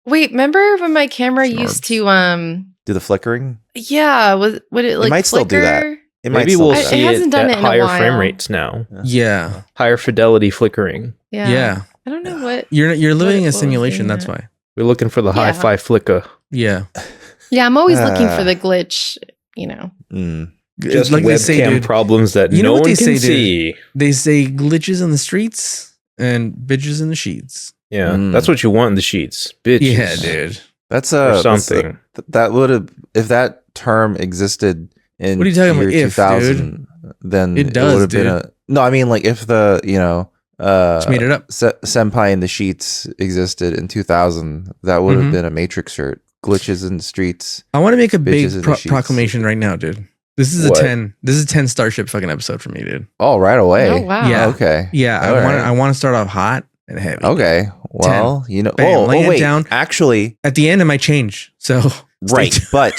Wait, remember when my camera used to do the flickering? Yeah, would it like might still do that. flicker? Maybe we'll see it hasn't done at it in a higher while. frame rates now. Yeah. Higher fidelity flickering. Yeah. I don't know what You're living what a was simulation. doing That's that. why. We're looking for the hi-fi flicker. Yeah. Yeah, I'm always looking for the glitch, you know. Just like they say, webcam dude, problems that you know no what one they can say, see. They say glitches in the streets and bitches in the sheets. Yeah, that's what you want in the sheets. Bitches. Yeah, dude. That's or something. That would have, if that term existed in What are you talking year about? 2000, then It does, would have been a. No, I mean like if the just made it up. Senpai in the Sheets existed in 2000, that would have been a Matrix shirt. Glitches in the streets. I want to make a big Bitches in the sheets. proclamation right now, dude. This is What? a 10. This is a 10 Starship fucking episode for me, dude. Oh, right away. Oh wow. Yeah. Okay. Yeah, All right. I want to start off hot and heavy. Okay. Well, you know. Bam, lay it wait. down. Actually, At the end, it might change. So right. But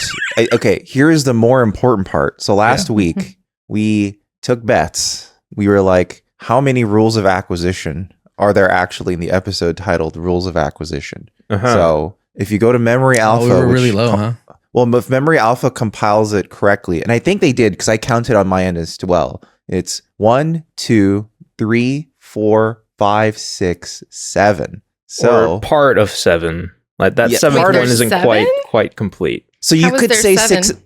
okay, here's the more important part. So last week we took bets. We were like, how many rules of acquisition are there actually in the episode titled Rules of Acquisition? So if you go to Memory Alpha, we were really low, huh? Well, if Memory Alpha compiles it correctly, and I think they did because I counted on my end as well. It's 1, 2, 3, 4, 5, 6, 7. So or part of 7. Like that Yeah, seventh part one of isn't 7? quite complete. So you How is could there say 7? 6.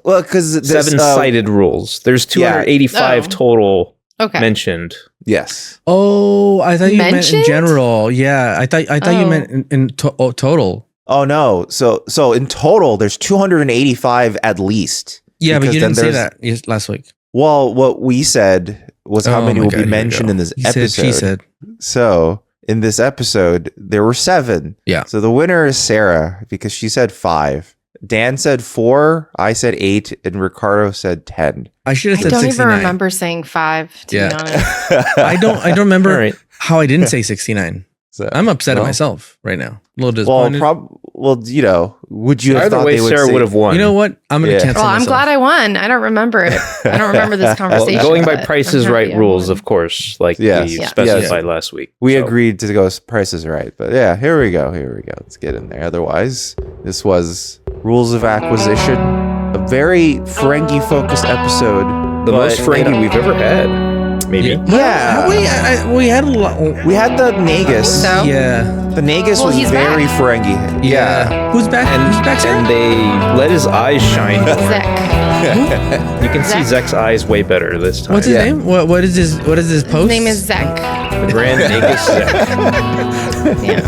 Well, because 7 cited rules. There's 285 Oh. total Okay. mentioned. Yes. Oh, I thought you meant in Mentioned? general. Yeah, I thought you meant in total. Oh no. So in total, there's 285 at least. Yeah, but Because you then didn't say there's- that last week. Well, what we said was how Oh many my will God, be here we mentioned go. in this He episode. said, she said. So in this episode, there were 7. Yeah. So the winner is Sarah because she said 5. Dan said 4. I said 8, and Ricardo said 10. I should have I said don't 69. even remember saying 5, to be honest. I don't remember All right. how I didn't say 69. So, I'm upset at well, myself right now. A little Well, disappointed. you know, would you have Either thought way, they would Sarah say- would have won. You know what? I'm going to Yeah. cancel Well, I'm myself. glad I won. I don't remember it. I don't remember this Well, conversation. going by but Price I'm is Right happy I rules, won. of course, like Yes. we Yeah. specified last week. We So, agreed to go Price is Right. But yeah, here we go. Let's get in there. Otherwise, this was Rules of Acquisition, a very Ferengi-focused episode. the most Ferengi we've ever had. Maybe. Yeah. We had a lot. We had the Nagus. So? Yeah. The Nagus Well, was he's very back. Ferengi. Yeah. Who's back? Who's back, Sarah? And they let his eyes shine more. Zek. You can see Zach. Zek's eyes way better this time. What's his Yeah. name? What is his post? His name is Zek. The Grand Nagus Zek. Yeah.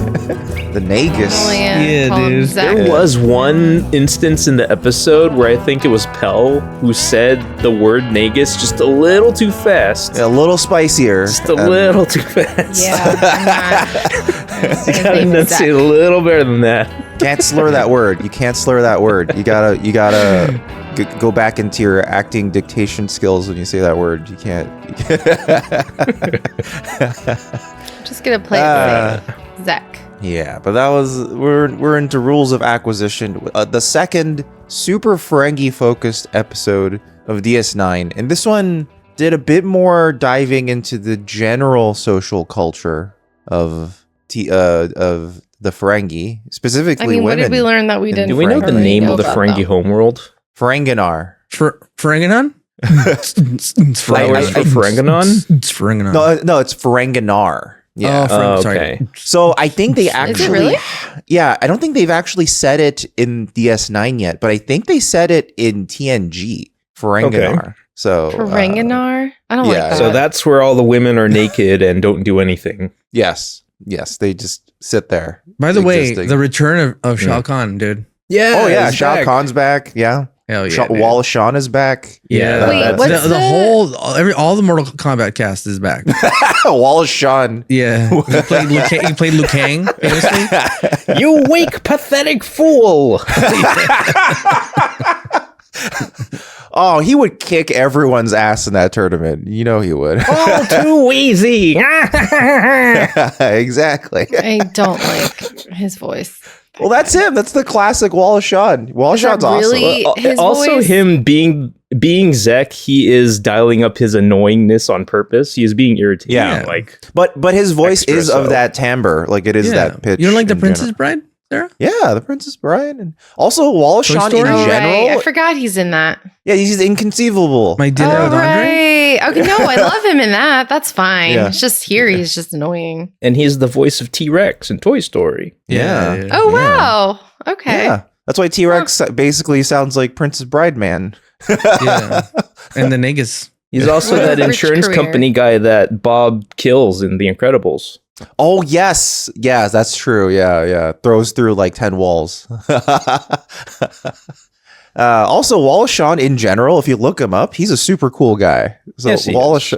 The Nagus. Oh, Yeah, call him dude. Zek. There was one instance in the episode where I think it was Pell who said the word Nagus just a little too fast. A little spicier. Just a little too fast. Yeah, I'm not. You gotta enunciate a little better than that. Can't slur that word. You can't slur that word. You gotta go back into your acting dictation skills when you say that word. You can't. Just gonna play it safe. Zek. Yeah, but that was we're into Rules of Acquisition, the second super Ferengi focused episode of DS9, and this one did a bit more diving into the general social culture of the Ferengi, specifically I mean, what women. did we learn that we didn't? Do we know the really name know of the about, Ferengi though? homeworld? Ferenginar. Ferenginon? Flowers for Ferenginon? It's Ferenginon. No, it's Ferenginar. Yeah. Oh, Oh, sorry. okay. So I think they actually, really? yeah, I don't think they've actually said it in DS9 yet, but I think they said it in TNG, Ferenginar. Okay. So Ferenginar? I don't like yeah. that. So that's where all the women are naked and don't do anything. yes, they just sit there. By the way, existing. the return of Shao Kahn, dude. Yeah. Oh yeah, Shao Kahn's back. Yeah, Hell yeah. dude. Wallace Shawn is back. Yeah. Wait, that's- what's the whole all the Mortal Kombat cast is back. Wallace Shawn. Yeah, he played Liu Kang famously. You weak, pathetic fool. Oh, he would kick everyone's ass in that tournament. You know he would. All too easy. Exactly. I don't like his voice. Well, that's him. That's the classic Wallace Shawn. Wallace Is that Shawn's awesome. really his Also, voice? him being Zek, he is dialing up his annoyingness on purpose. He is being irritating. Yeah. Like But his voice Extra is of so. that timbre. Like it is Yeah. that pitch. You don't like the in Princess general. Bride? Sarah? Yeah, The Princess Bride, and also Wallace Shawn in Story? Oh, general. right. I forgot he's in that. Yeah, he's inconceivable. My dinner Oh, with Andre? right. Okay, no, I love him in that. That's fine. Yeah. It's just here, he's just annoying. And he's the voice of T-Rex in Toy Story. Yeah. Oh, Yeah. wow. Okay. Yeah, that's why T-Rex basically sounds like Princess Bride Man. Yeah. And the Negus. He's also What a that rich insurance career. company guy that Bob kills in The Incredibles. Oh yes, yeah, that's true. Yeah, throws through like 10 walls. Also, Wallace Shawn in general, if you look him up, he's a super cool guy. So Yes, he Wallace,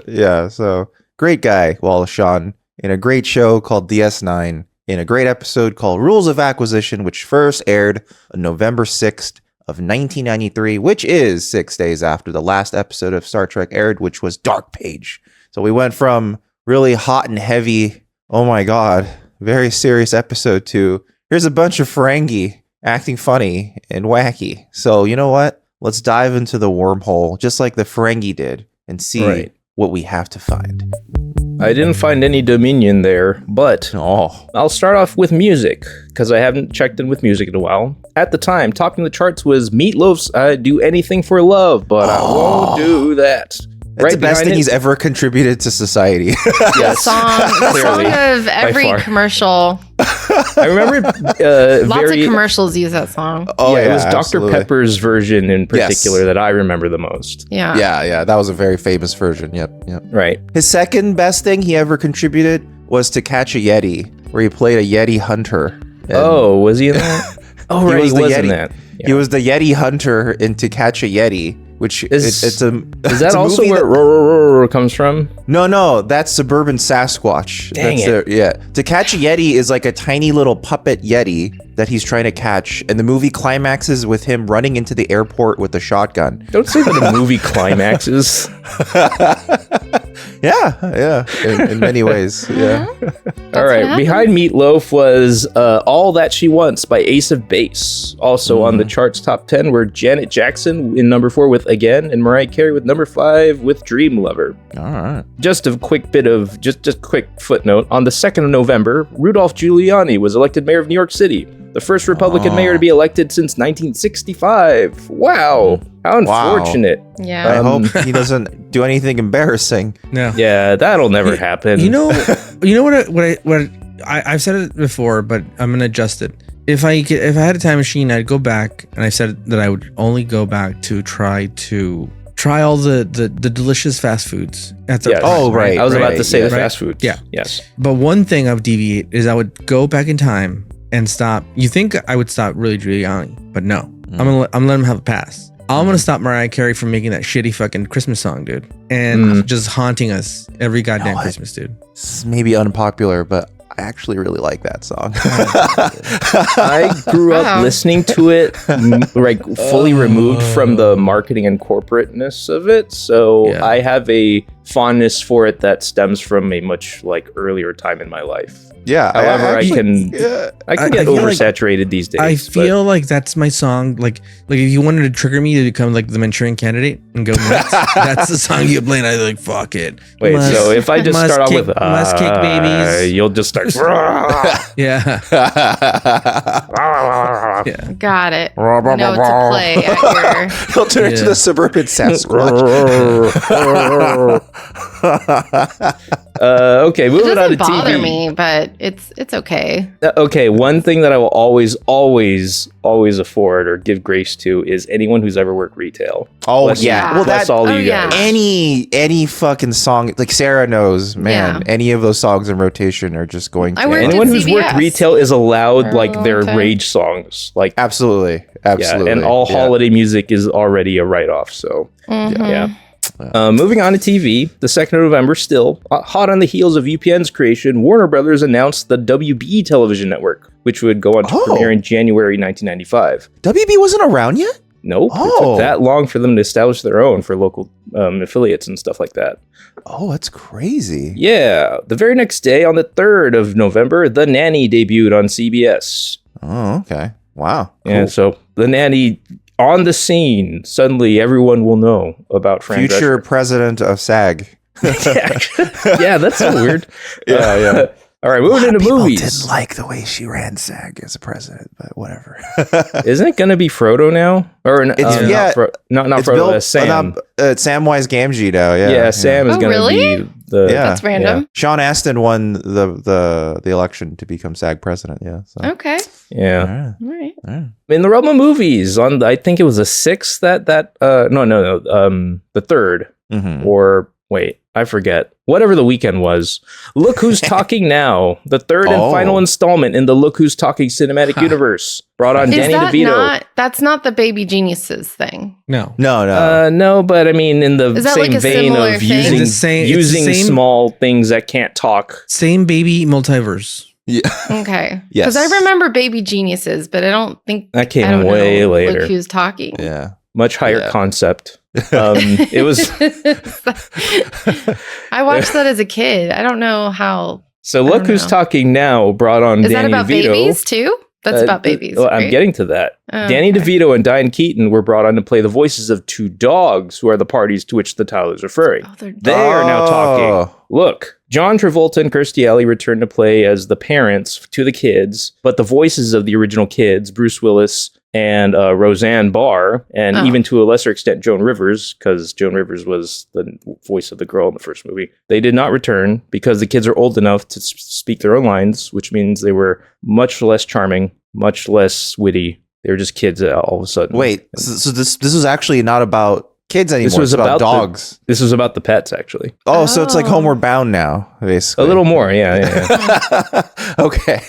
so great guy, Wallace Shawn, in a great show called DS9, in a great episode called Rules of Acquisition, which first aired on November 6th of 1993, which is 6 days after the last episode of Star Trek aired, which was Dark Page. So we went from really hot and heavy, oh my god, very serious episode to here's a bunch of Ferengi acting funny and wacky. So you know what? Let's dive into the wormhole, just like the Ferengi did, and see what we have to find. I didn't find any Dominion there, but I'll start off with music, because I haven't checked in with music in a while. At the time, topping the charts was Meatloaf's I'd Do Anything for Love, but I won't do that. That's the best thing he's ever contributed to society. Yes, The song of by every far. commercial. I remember Lots of commercials use that song. Oh it was Dr. absolutely. Pepper's version in particular that I remember the most. Yeah. Yeah, that was a very famous version. Yep. Right. His second best thing he ever contributed was To Catch a Yeti, where he played a Yeti hunter. And Oh, was he in that? Oh, right, he the was in Yeti. that. He was the Yeti hunter in To Catch a Yeti, which Is it's a. Is that also where comes from? No, that's Suburban Sasquatch. Dang that's it. To Catch a Yeti is like a tiny little puppet Yeti that he's trying to catch, and the movie climaxes with him running into the airport with a shotgun. Don't say that a movie climaxes. Yeah, in many ways, yeah. All right, behind Meatloaf was All That She Wants by Ace of Base. Also on the charts top 10 were Janet Jackson in number 4 with Again, and Mariah Carey with number 5 with Dream Lover. All right. Just a quick bit of, just a quick footnote. On the 2nd of November, Rudolph Giuliani was elected mayor of New York City. The first Republican mayor to be elected since 1965. Wow. How unfortunate. Yeah. I hope he doesn't do anything embarrassing. No. Yeah, that'll never happen. You know what I've said it before, but I'm gonna adjust it. If I had a time machine, I'd go back, and I said that I would only go back to try all the delicious fast foods. That's Yes. Oh, right. I was about to say the Right. fast foods. Yeah. Yes. But one thing I would deviate is I would go back in time and stop. You think I would stop really Giuliani, but no. I'm gonna let him have a pass. I'm gonna stop Mariah Carey from making that shitty fucking Christmas song, dude, and just haunting us every goddamn what? Christmas, dude. This may be unpopular, but I actually really like that song. I grew up Wow. listening to it, like fully removed from the marketing and corporateness of it. So Yeah. I have a fondness for it that stems from a much like earlier time in my life. Yeah. However, I can Yeah. get I feel like- oversaturated these days. I but- feel like that's my song. Like if you wanted to trigger me to become like the Manchurian Candidate and go nuts, that's the song you play, and I like fuck it. Wait, Must- so if I just must start off kick- with must kick babies. you'll just start. Yeah, yeah. Got it. Know what to play at your... He'll turn into Yeah. the Suburban Sasquatch. Okay, It moving on to doesn't bother TV. me, but it's okay. Okay, one thing that I will always afford or give grace to is anyone who's ever worked retail. Oh Bless yeah. you. Well, Bless that all oh, you yeah. guys. any fucking song like Sarah knows, man. Yeah. Any of those songs in rotation are just going to I worked at Anyone who's worked CVS retail is allowed for a like long their time. rage songs, like absolutely. yeah, and all holiday music is already a write-off. So Mhm. yeah. Moving on to TV, the 2nd of November, still hot on the heels of UPN's creation, Warner Brothers announced the WB television network, which would go on to premiere in January 1995. WB wasn't around yet? Nope, it Oh. took that long for them to establish their own for local affiliates and stuff like that. Oh, that's crazy. Yeah, the very next day, on the 3rd of November, The Nanny debuted on CBS. Oh, okay. Wow. And so The Nanny on the scene, suddenly everyone will know about Fran Future president of SAG. Drescher. Yeah, that's so weird. Yeah. All right, moving into movies. Didn't like the way she ran SAG as a president, but whatever. Isn't it going to be Frodo now? Or not Frodo, Sam. Samwise Gamgee now. Sam is going to be the. Yeah. That's random. Sean Astin won the election to become SAG president. Yeah. So. Okay. Yeah. All right. In the realm of movies, I think it was the 6th the 3rd, or wait, I forget. Whatever the weekend was. Look Who's Talking Now, the 3rd and final installment in the Look Who's Talking cinematic universe. Brought on Danny DeVito. That's not the Baby Geniuses thing. No. No, but I mean, in the same vein of using small things that can't talk. Same baby multiverse. Yeah. Okay. Yes. Because I remember Baby Geniuses, but I don't think that came way later. Look Who's Talking. Yeah. Much higher concept. It was. I watched that as a kid. I don't know how. So Look Who's Talking Now brought on Is Danny that about DeVito. Babies too? That's about babies. Well, right? I'm getting to that. Oh, Danny DeVito and Diane Keaton were brought on to play the voices of 2 dogs who are the parties to which the title is referring. They are now talking. Look, John Travolta and Kirstie Alley returned to play as the parents to the kids, but the voices of the original kids, Bruce Willis and Roseanne Barr, and even to a lesser extent Joan Rivers, because Joan Rivers was the voice of the girl in the first movie. They did not return because the kids are old enough to speak their own lines, which means they were much less charming, much less witty. They were just kids all of a sudden. Wait, so this was actually not about kids anymore. This was about dogs. This was about the pets, actually. So it's like Homeward Bound now, basically. A little more, yeah. Okay.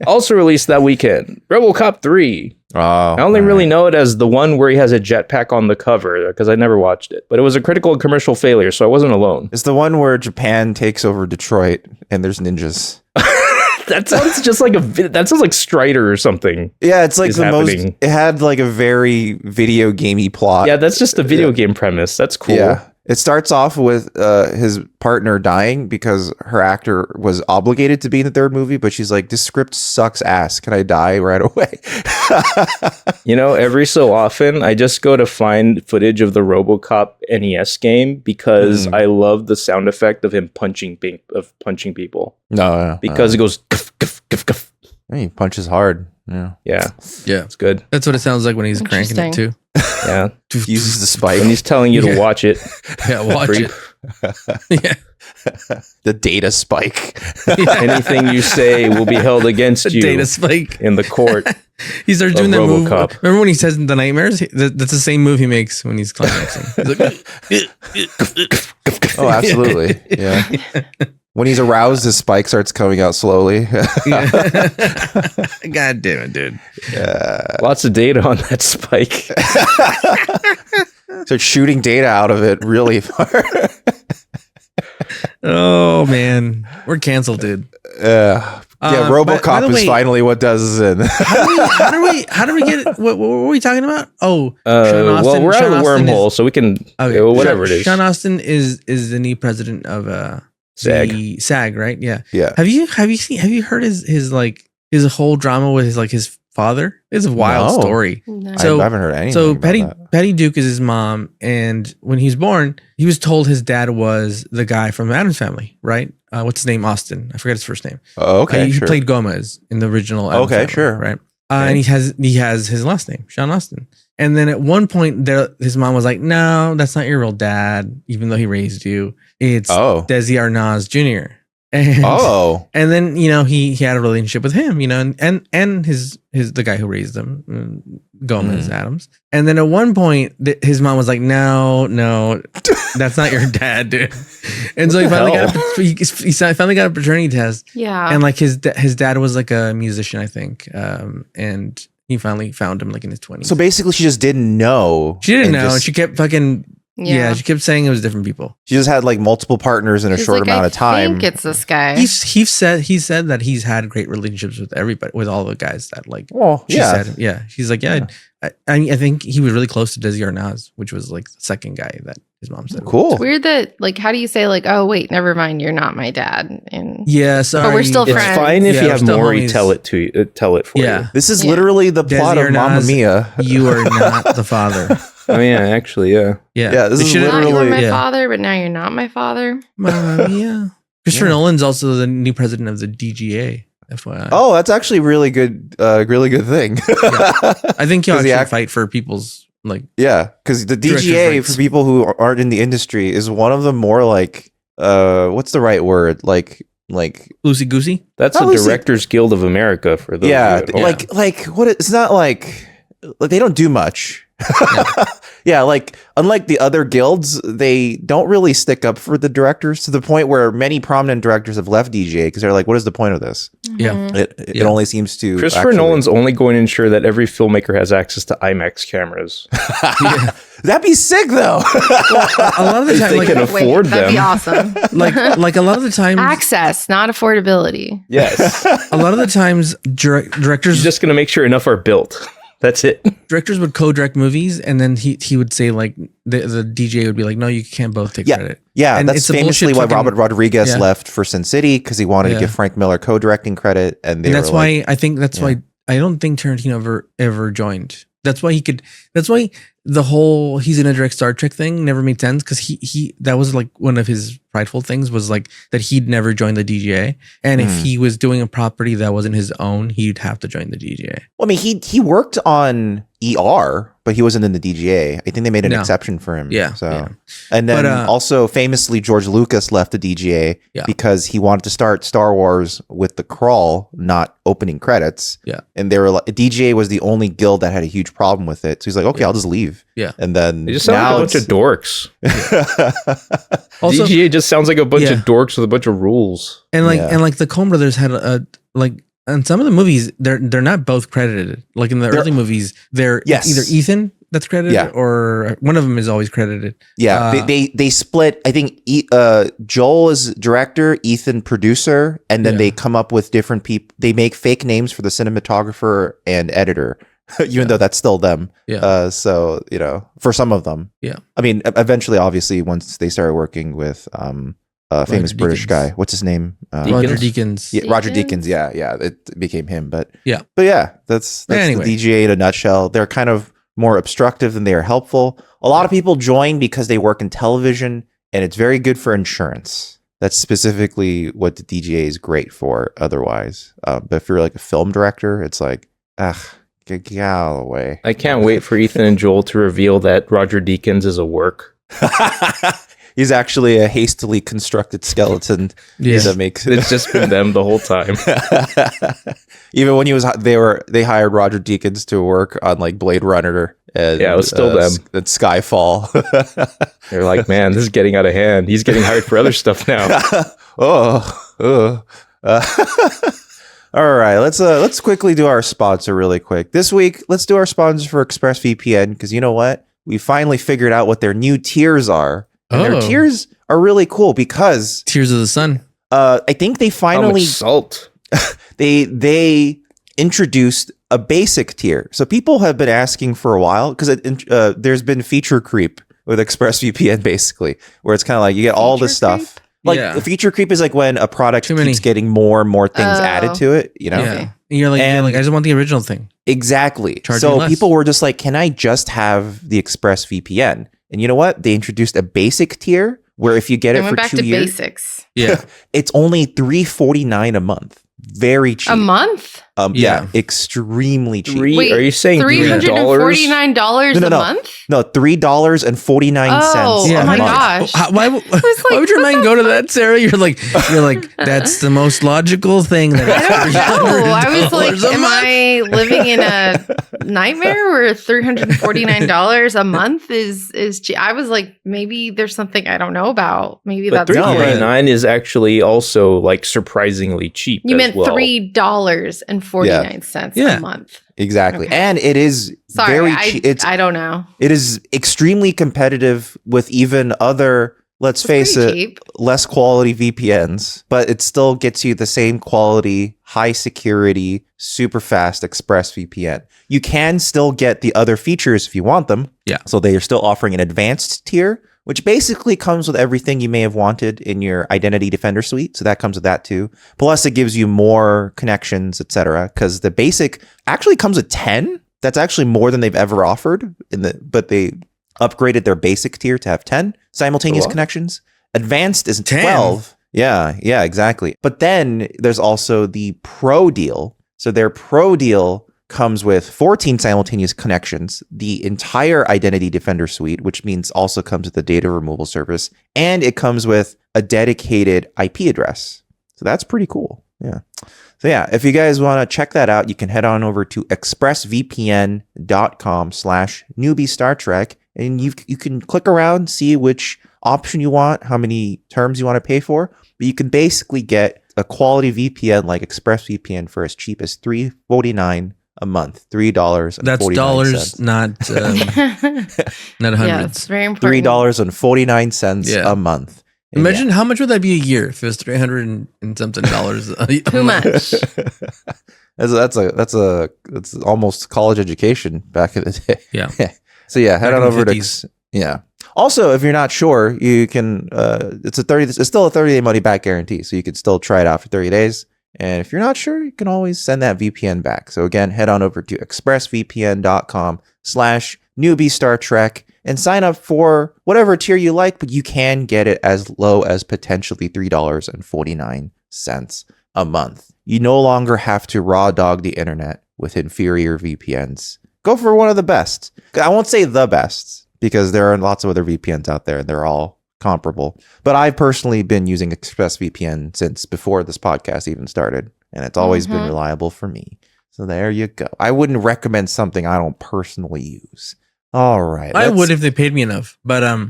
Also released that weekend, RoboCop 3. I only really know it as the one where he has a jetpack on the cover because I never watched it. But it was a critical and commercial failure, so I wasn't alone. It's the one where Japan takes over Detroit and there's ninjas. That sounds just like that sounds like Strider or something. Yeah, it's like it had like a very video gamey plot. Yeah, that's just a video game premise. That's cool. Yeah. It starts off with his partner dying because her actor was obligated to be in the 3rd movie, but she's like, this script sucks ass. Can I die right away? Every so often, I just go to find footage of the RoboCop NES game because I love the sound effect of him punching people. No. Because it goes, guff, guff, guff, guff. He punches hard. Yeah. It's good. That's what it sounds like when he's cranking it too. Yeah. Uses the spike. And he's telling you to watch it. Yeah, watch it. Yeah. The data spike. Anything you say will be held against you. Data spike. In the court. He starts doing that move. RoboCop. Remember when he says in the nightmares? That's the same move he makes when he's climaxing. He's like, oh, absolutely. Yeah. When he's aroused, his spike starts coming out slowly. God damn it, dude. Lots of data on that spike. Start shooting data out of it really far. Oh, man. We're canceled, dude. RoboCop is finally what does it. How do we get it? What were we talking about? Oh, Sean Austin. Well, we're out of the wormhole, so we can whatever it is. Sean Austin is the new president of SAG, right? Yeah. Have you heard his whole drama with his father? It's a wild story. No. So I haven't heard anything. So about Patty Duke is his mom, and when he was born, he was told his dad was the guy from Addams Family, right? What's his name? Austin. I forget his first name. Oh, okay. He played Gomez in the original Addams Family, sure. Right. And he has his last name, Sean Austin. And then at one point, his mom was like, "No, that's not your real dad, even though he raised you. It's Desi Arnaz Jr." And then he had a relationship with him, and his the guy who raised him, Gomez Adams. And then at one point, his mom was like, "No, that's not your dad, dude." And so he finally got a paternity test. Yeah, and like his dad was like a musician, I think, and he finally found him like in his 20s. So basically, she just didn't know. She didn't know, and she kept fucking. Yeah, she kept saying it was different people. She just had like multiple partners in a short amount of time. I think it's this guy. He said that he's had great relationships with everybody, with all the guys that like. Well, She's like, I think he was really close to Desi Arnaz, which was like the second guy that his mom said. Cool. It's weird that how do you say oh wait, never mind, you're not my dad, and sorry, but we're still friends. It's fine if you have Maury tell it for you. This is literally the plot of Mamma Mia. You are not the father. Oh yeah, actually, yeah. This is literally you were my father, but now you're not my father. Mamma Mia. Christopher Nolan's also the new president of the DGA. FYI. Oh, that's actually really good thing. I think he'll 'Cause the actually fight for people's like. Yeah, because the Director's DGA, rights. for people who aren't in the industry, is one of the more like, what's the right word? Like Loosey goosey. That's Not the loosey- Directors Guild of America for those. yeah, of you at home. like what? It's not like they don't do much. Yeah, like unlike the other guilds, they don't really stick up for the directors to the point where many prominent directors have left DGA because they're like, "What is the point of this?" Yeah. It only seems to Christopher Nolan's only going to ensure that every filmmaker has access to IMAX cameras. That'd be sick though. A lot of the time, They like, can afford That'd be them. awesome. like a lot of the times, Access, not affordability. Yes. a lot of the times, directors He's just going to make sure enough are built. That's it. directors would co-direct movies, and then he would say like the DJ would be like, no, you can't both take credit. Yeah, And that's it's a famously bullshit why fucking- Robert Rodriguez Yeah. left for Sin City because he wanted to Yeah. give Frank Miller co-directing credit, and they And that's were like, why I think that's why I don't think Tarantino ever joined. That's why the whole he's gonna direct Star Trek thing never made sense because he that was like one of his prideful things was like that he'd never join the DGA, and if he was doing a property that wasn't his own, he'd have to join the DGA. Well, I mean, he worked on ER, but he wasn't in the DGA. I think they made an No. exception for him. Yeah, So, yeah. and then But, also famously, George Lucas left the DGA Yeah. because he wanted to start Star Wars with the crawl, not opening credits. Yeah. And they were like, DGA was the only guild that had a huge problem with it. So he's like, okay, I'll just leave. Yeah. And then They just sound like a bunch of dorks. Also, DGA just sounds like a bunch Yeah. of dorks with a bunch of rules. and like Yeah. and like the Coen brothers had a like. In some of the movies, they're not both credited. Like in the They're- early movies, they're Yes. either Ethan that's credited Yeah. or one of them is always credited. Yeah, they split. I think Joel is director, Ethan producer, and then Yeah. they come up with different people. They make fake names for the cinematographer and editor, even though that's still them. Yeah. So for some of them. Yeah. I mean, eventually, obviously, once they started working with famous British Deakins. guy, what's his name? Roger Deakins. Yeah, Roger Deakins? Deakins. Yeah, it became him. But Yeah. that's Anyway. the DGA in a nutshell. They're kind of more obstructive than they are helpful. A lot of people join because they work in television, and it's very good for insurance. That's specifically what the DGA is great for. Otherwise, but if you're like a film director, it's like, get out of the way. I can't wait for Ethan and Joel to reveal that Roger Deakins is a work. He's actually a hastily constructed skeleton. Yeah. That makes It's just been them the whole time. Even when they hired Roger Deakins to work on like Blade Runner and Yeah, it was still them. and Skyfall. They're like, man, this is getting out of hand. He's getting hired for other stuff now. All right, let's quickly do our sponsor really quick. This week, let's do our sponsor for ExpressVPN because you know what? We finally figured out what their new tiers are. And their Oh. tiers are really cool because Tears of the Sun. I think they finally Salt. they introduced a basic tier. So people have been asking for a while because there's been feature creep with ExpressVPN basically, where it's kind of like you get all this Feature stuff. creep? Like Yeah. the feature creep is like when a product Too keeps many. getting more and more things Oh. added to it, you know? Yeah. Okay. And you're like, And- I just want the original thing. Exactly. Charge me So less. people were just like, can I just have the ExpressVPN? And you know what? They introduced a basic tier where if you get I it went for back 2 to years, basics. Yeah. it's only $3.49 a month. Very cheap. A month? Yeah, Yeah. extremely cheap. Wait, Are you saying $3? $349 No, a no. month? No, $3.49 Oh, a oh my month. gosh. Why like, would your mind go to that, Sarah? You're like, that's the most logical thing. I don't know. I was like, $349 a am month? I living in a nightmare where $349 a month is cheap? I was like, maybe there's something I don't know about. Maybe But that's No, but- $3.99 is actually also like surprisingly cheap. you as meant well. $3.49 Yeah. a month. Exactly. Okay. And it is Sorry, very I, cheap. It's I don't know. it is extremely competitive with even other, let's It's face pretty it, cheap. less quality VPNs, but it still gets you the same quality, high security, super fast ExpressVPN. You can still get the other features if you want them. Yeah. So they are still offering an advanced tier, which basically comes with everything you may have wanted in your Identity Defender suite. So that comes with that too. Plus it gives you more connections, etc. Because the basic actually comes with 10. That's actually more than they've ever offered but they upgraded their basic tier to have 10 simultaneous What? connections. Advanced is 10? 12. Yeah, exactly. But then there's also the Pro deal. So their Pro deal comes with 14 simultaneous connections, the entire Identity Defender suite, which means also comes with the data removal service, and it comes with a dedicated IP address. So that's pretty cool. Yeah. So yeah, if you guys want to check that out, you can head on over to expressvpn.com/newbie Star Trek, and you can click around, see which option you want, how many terms you want to pay for, but you can basically get a quality VPN like ExpressVPN for as cheap as $3.49 a month. $3.49. That's dollars, not not hundreds. Yeah, it's very important. $3.49 a month. And Imagine how much would that be a year if it was $300 and something dollars? Too much. That's almost college education back in the day. Yeah. So yeah, head Back on in the over 50s. to yeah. Also, if you're not sure, you can it's still a 30-day money back guarantee, so you could still try it out for 30 days. And if you're not sure, you can always send that VPN back. So again, head on over to expressvpn.com/newbie Star Trek and sign up for whatever tier you like, but you can get it as low as potentially $3.49 a month. You no longer have to raw dog the internet with inferior VPNs. Go for one of the best. I won't say the best, because there are lots of other VPNs out there and they're all comparable. But I've personally been using ExpressVPN since before this podcast even started, and it's always been reliable for me. So there you go. I wouldn't recommend something I don't personally use. All right. I would if they paid me enough, but in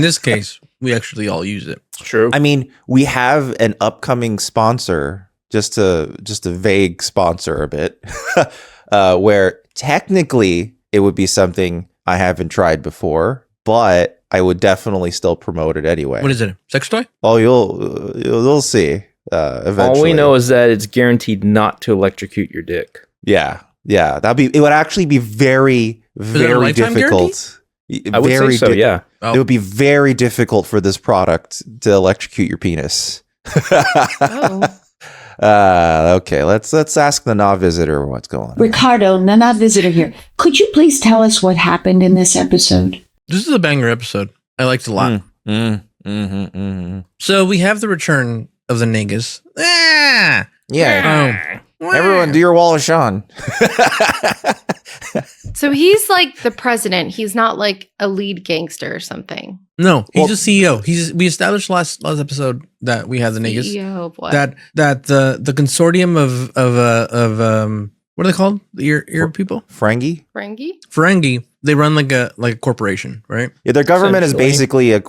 this case, we actually all use it. True. I mean, we have an upcoming sponsor, just a vague sponsor a bit, where technically it would be something I haven't tried before, but I would definitely still promote it anyway. What is it? Sex toy? Oh, you'll see. Eventually. All we know is that it's guaranteed not to electrocute your dick. Yeah. It would actually be very, very difficult. I would say so. Yeah. It would be very difficult for this product to electrocute your penis. Okay, let's ask the Nav visitor what's going on. Ricardo, the Nav visitor here. Could you please tell us what happened in this episode? This is a banger episode. I liked it a lot. So we have the return of the Negus. Yeah. Everyone do your Wall of Sean. So he's like the president. He's not like a lead gangster or something. No, he's a CEO. We established last episode that we have the Negus. CEO, boy. That the consortium of what are they called? The ear people? Ferengi? Ferengi. They run like a corporation, right? Yeah, their government is basically a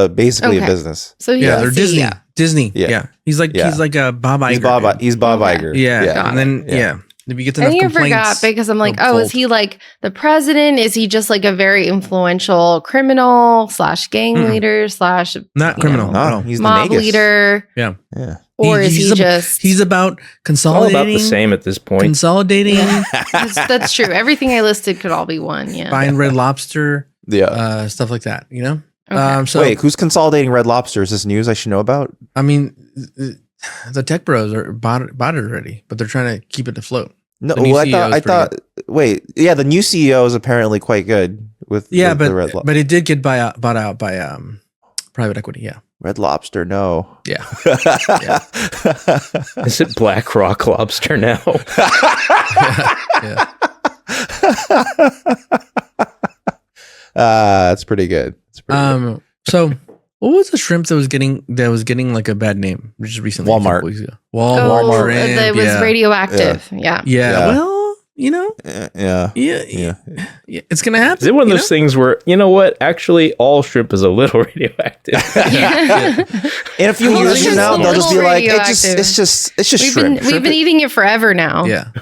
business. So he's they're CEO. Disney. Yeah. He's like a Bob Iger. He's Bob Iger. Yeah. And then if you get enough complaints, forgot because I'm like, is he like the president? Is he just like a very influential criminal / gang leader / not criminal? No, he's mob the Negus. leader. Yeah. Or is he just? He's about consolidating. All about the same at this point. Consolidating. That's true. Everything I listed could all be one. Yeah. Buying Red Lobster. Yeah. Stuff like that. You know. Okay. So wait, who's consolidating Red Lobster? Is this news I should know about? I mean, the tech bros are bought it already, but they're trying to keep it afloat. No, I thought. Wait, yeah, the new CEO is apparently quite good with. But the Red Lobster. But it did get bought out by private equity. Yeah. Red Lobster, no. Yeah. Is it Black Rock Lobster now? Yeah. That's pretty good. Good. So what was the shrimp that was getting like a bad name just recently? Walmart. A couple weeks ago. Walmart shrimp. It was radioactive. Yeah. Well, you know. Yeah. It's gonna happen. Is it one of those things where, you know what? Actually, all shrimp is a little radioactive. In a few years from now, they'll just be like, it's just shrimp. We've been eating it forever now. Yeah.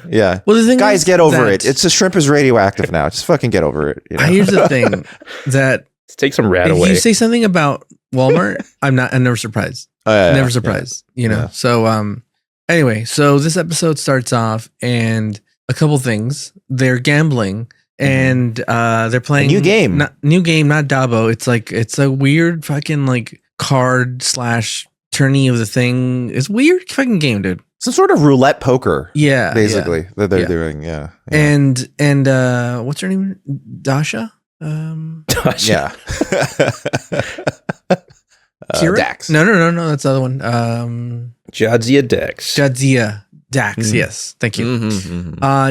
Well, the thing guys, get over it. It's a shrimp is radioactive now. Just fucking get over it. You know? Here's the thing that let's take some rat if away. you say something about Walmart, I'm never surprised. Never surprised. You know. So anyway, so this episode starts off and a couple things. They're gambling and they're playing a new game. Not Dabo. It's a weird fucking like card / tourney of the thing. It's weird fucking game, dude. Some sort of roulette poker. Yeah. Basically that they're doing. Yeah. And what's her name? Dasha? Yeah. Kira? Dax. No. That's the other one. Jadzia Dex. Jadzia Dax. Yes. Thank you.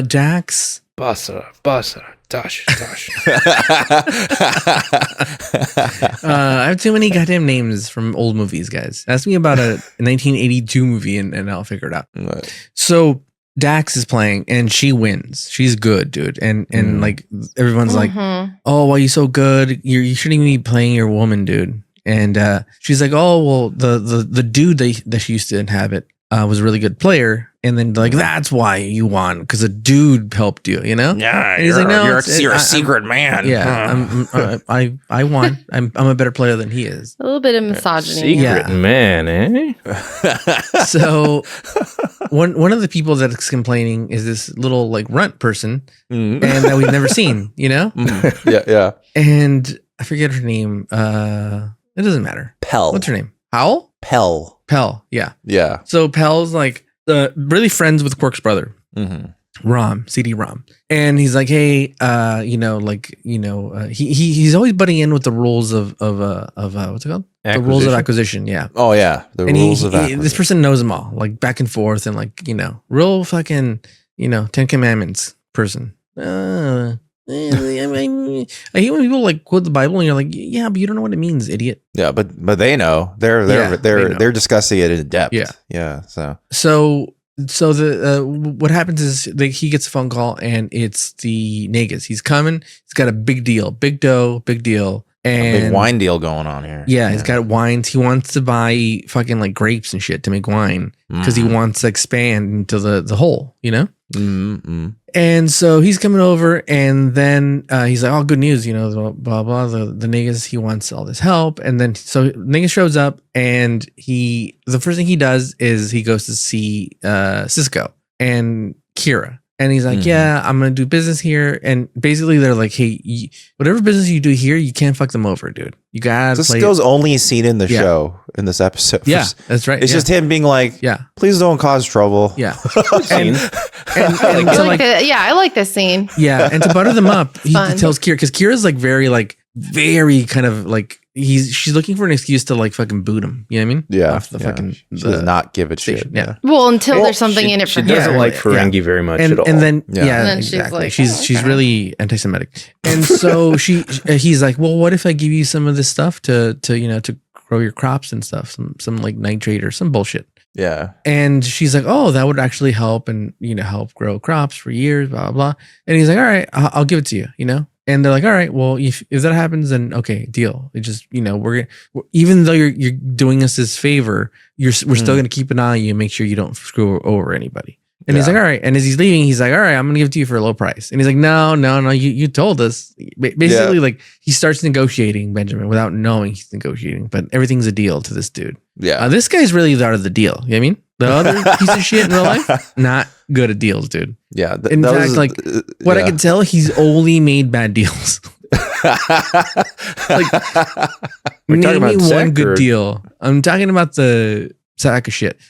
Dax. Basara, Tosh. I have too many goddamn names from old movies, guys. Ask me about a 1982 movie and I'll figure it out. Right. So Dax is playing and she wins. She's good, dude. And like everyone's like, oh, why are you so good? You shouldn't even be playing your woman, dude. And she's like, oh, well, the dude that she used to inhabit was a really good player. And then like, that's why you won, because a dude helped you, you know? Yeah, and he's like, no, you're a secret man. Yeah, I won. I'm a better player than he is. A little bit of misogyny. Secret man, eh? So one of the people that's complaining is this little like runt person, and that we've never seen, you know? Yeah. And I forget her name. It doesn't matter. Pell. What's her name? Howell? Pell. Yeah. Yeah. So Pell's like really friends with Quark's brother, Rom, CD-ROM, and he's like, hey, he's always butting in with the rules of what's it called? The rules of acquisition. Yeah. Oh yeah, the rules of acquisition. This person knows them all, like back and forth, and like real fucking 10 Commandments person. I hate when people like quote the Bible and you're like, yeah, but you don't know what it means, idiot. Yeah, but they know. They're discussing it in depth. Yeah. So the what happens is he gets a phone call and it's the Negas. He's coming. He's got a big deal, big dough, big deal. And a big wine deal going on here. Yeah, he's got wines. He wants to buy fucking like grapes and shit to make wine because he wants to expand into the whole, you know? And so he's coming over and then he's like, oh, good news, blah, blah, the Negas, he wants all this help. And then so Negas shows up and the first thing he does is he goes to see Cisco and Kira. And he's like, yeah, I'm going to do business here. And basically they're like, hey, whatever business you do here, you can't fuck them over, dude. You got to play. Cisco's only seen in the show in this episode. Yeah, that's right. It's just him being like, please don't cause trouble. Yeah. I like this scene. Yeah. And to butter them up, he tells Kira, because Kira's like very kind of like, she's looking for an excuse to like fucking boot him. You know what I mean? Yeah. Off the fucking she does not give it shit. Yeah. Well, until there's something in it for her. She doesn't like Ferengi very much at all. And then And then exactly. she's like, she's really anti-Semitic. And so he's like, well, what if I give you some of this stuff to grow your crops and stuff, some like nitrate or some bullshit. Yeah. And she's like, oh, that would actually help and, help grow crops for years, blah, blah, blah. And he's like, all right, I'll give it to you, And they're like, all right, well, if that happens, then okay, deal. It just, we're even though you're doing us this favor, we're still going to keep an eye on you and make sure you don't screw over anybody. And he's like, all right. And as he's leaving, he's like, all right, I'm going to give it to you for a low price. And he's like, no, you told us. Basically, like he starts negotiating, Benjamin, without knowing he's negotiating, but everything's a deal to this dude. Yeah. This guy's really out of the deal. You know what I mean? The other piece of shit in real life, not good at deals, dude. Yeah. In fact, what I can tell, he's only made bad deals. Like, name me one good deal. I'm talking about the sack of shit.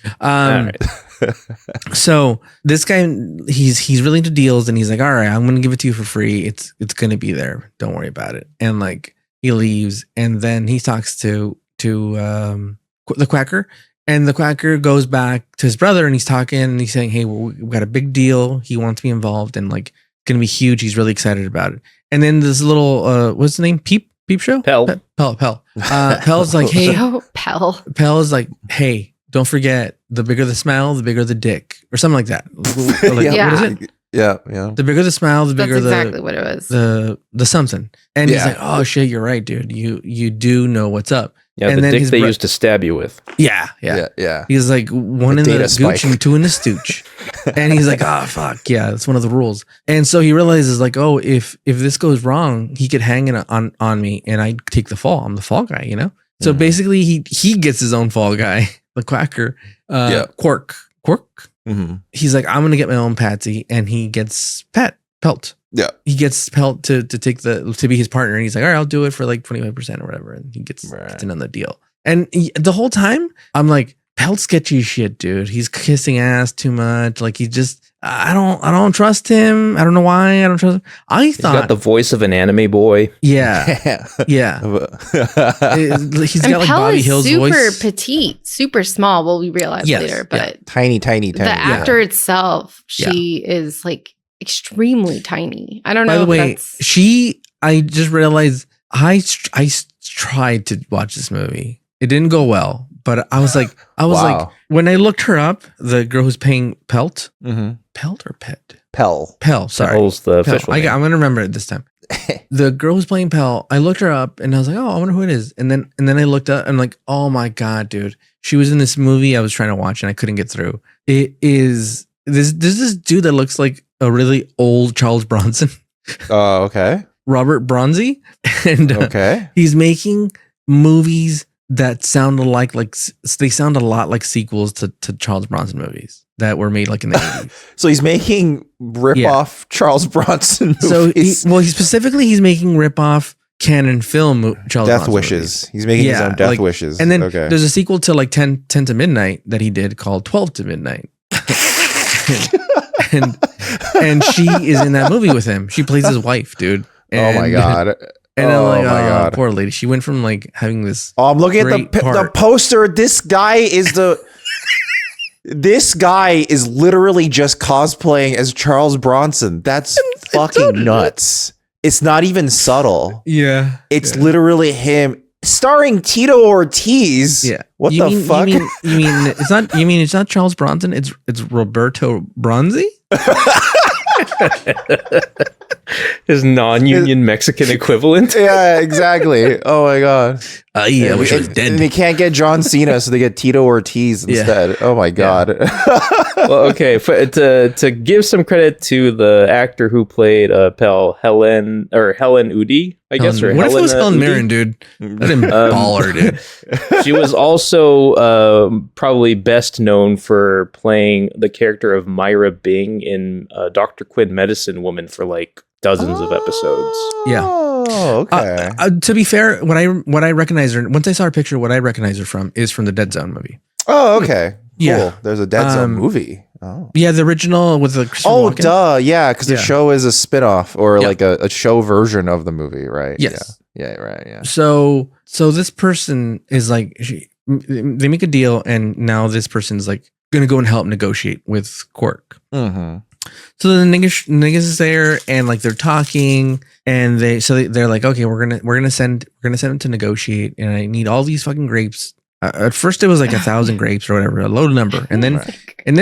So this guy, he's really into deals, and he's like, all right, I'm gonna give it to you for free. It's gonna be there. Don't worry about it. And like he leaves, and then he talks to the Quacker. And the Quacker goes back to his brother and he's talking and he's saying, hey, we've got a big deal. He wants to be involved and like it's going to be huge. He's really excited about it. And then this little, what's the name? Peep show? Pell. Pell's like, hey, Pell is like, hey, don't forget the bigger the smile, the bigger the dick or something like that. Like, Yeah. What is it? Yeah. The bigger the smile, the bigger That's exactly what it was. the something. And he's like, oh shit, you're right, dude. You do know what's up. Yeah, and the then dick they used to stab you with. Yeah. He's like, one in the gooch spike. and two in the stooch. And he's like, oh, fuck. Yeah, that's one of the rules. And so he realizes like, oh, if this goes wrong, he could hang it on me and I take the fall. I'm the fall guy, So basically he gets his own fall guy, the Quacker, Quark. Mm-hmm. He's like, I'm going to get my own Patsy. And he gets Pelt. Yeah. He gets Pelt to be his partner. And he's like, all right, I'll do it for like 25% or whatever. And he gets in on the deal. And the whole time I'm like, Pelt sketchy shit, dude. He's kissing ass too much. Like he just, I don't trust him. I don't know why I don't trust him. He's got the voice of an anime boy. Yeah. Yeah. He's got like Pell Bobby is Hill's super voice. petite, super small. Well, we realize later, but tiny. the actor itself, she is like extremely tiny. I don't know. By the way, that's... I just realized I tried to watch this movie. It didn't go well, but I was like, like, when I looked her up, the girl who's playing Pelt, Pelt or Pet? Pell. Sorry. Pell's the official name. I'm going to remember it this time. The girl who's playing Pell, I looked her up and I was like, oh, I wonder who it is. And then I looked up and I'm like, oh my God, dude. She was in this movie I was trying to watch and I couldn't get through. It is, there's this dude that looks like a really old Charles Bronson. Oh, okay. Robert Bronzy. And okay. He's making movies that sound like they sound a lot like sequels to Charles Bronson movies that were made like in the 80s. So he's making rip-off Charles Bronson movies. So he's making rip-off canon film Charles Death Bronson Wishes. movies. He's making his own Death Wishes. And then there's a sequel to like 10 to Midnight that he did called 12 to Midnight. and she is in that movie with him. She plays his wife, dude. And, oh my God. And I'm like, oh my God. Poor lady. She went from like having this. Oh, I'm looking at the poster. This guy is this guy is literally just cosplaying as Charles Bronson. That's fucking nuts. It's not even subtle. Yeah. It's literally him starring Tito Ortiz. Yeah. What the fuck? You mean it's not? You mean it's not Charles Bronson? It's Roberto Bronzi. His non-union Mexican equivalent. Yeah, exactly. Oh my God. Yeah, I wish I was dead. And they can't get John Cena, so they get Tito Ortiz instead. Yeah. Oh my God. Well, okay. To give some credit to the actor who played Pell, Helen Udy, I guess. Or what Helen, if it was Helen Mirren, dude? That didn't baller, dude. She was also probably best known for playing the character of Myra Bing in Dr. Quinn Medicine Woman for like dozens of episodes. Yeah. Oh, okay. To be fair, what I recognize her, once I saw her picture, what I recognize her from is from the Dead Zone movie. Oh, okay. Cool. Yeah. There's a Dead Zone movie. Oh. Yeah, the original with the Christopher Walken. Duh. Yeah, because the show is a spinoff or like a show version of the movie, right? Yes. Yeah, right. Yeah. So this person is like, they make a deal and now this person's like going to go and help negotiate with Quark. Mm-hmm. So the niggas is there and like they're talking and they're like, okay, we're gonna send him to negotiate and I need all these fucking grapes. At first it was like 1,000 grapes or whatever, a low number, and then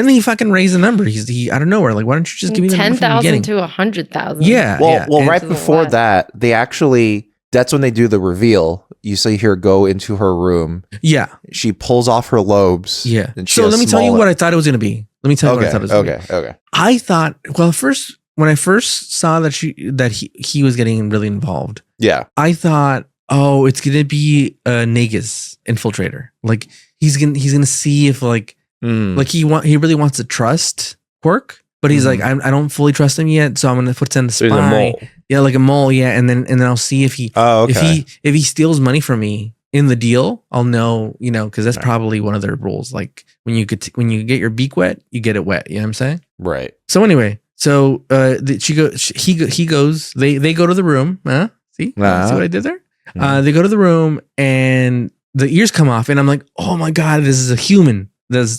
he fucking raised the number. He out of nowhere, like, why don't you just give me the 10,000 to 100,000? Yeah. Well, right before that, they actually. That's when they do the reveal. You see her go into her room. Yeah. She pulls off her lobes. Yeah. So let me tell you what I thought it was going to be. Let me tell you what I thought it was going to be. Okay. I thought, well, first, when I first saw that he was getting really involved. Yeah. I thought, oh, it's going to be a Negus infiltrator. Like he's going to see if like he really wants to trust Quark, but he's like, I don't fully trust him yet. So I'm going to put in the spy. There's a mole. Yeah, like a mole, yeah, and then I'll see if he if he steals money from me in the deal, I'll know, because that's probably one of their rules. Like when you get your beak wet, you get it wet. You know what I'm saying? Right. So anyway, he goes. They go to the room. Huh? See what I did there? They go to the room and the ears come off, and I'm like, oh my God, this is a human.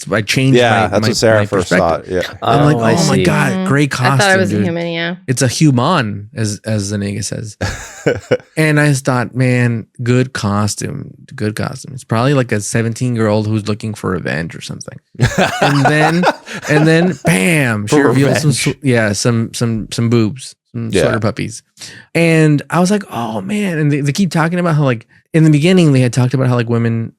I changed that's what Sarah first thought. Yeah. I'm like, oh my God, great costume. I thought it was dude. a human, yeah. It's a human, as the nigga says. And I just thought, man, good costume. It's probably like a 17-year-old who's looking for revenge or something. and then bam, she reveals some boobs, some sweater puppies. And I was like, oh man. And they keep talking about how like in the beginning they had talked about how like women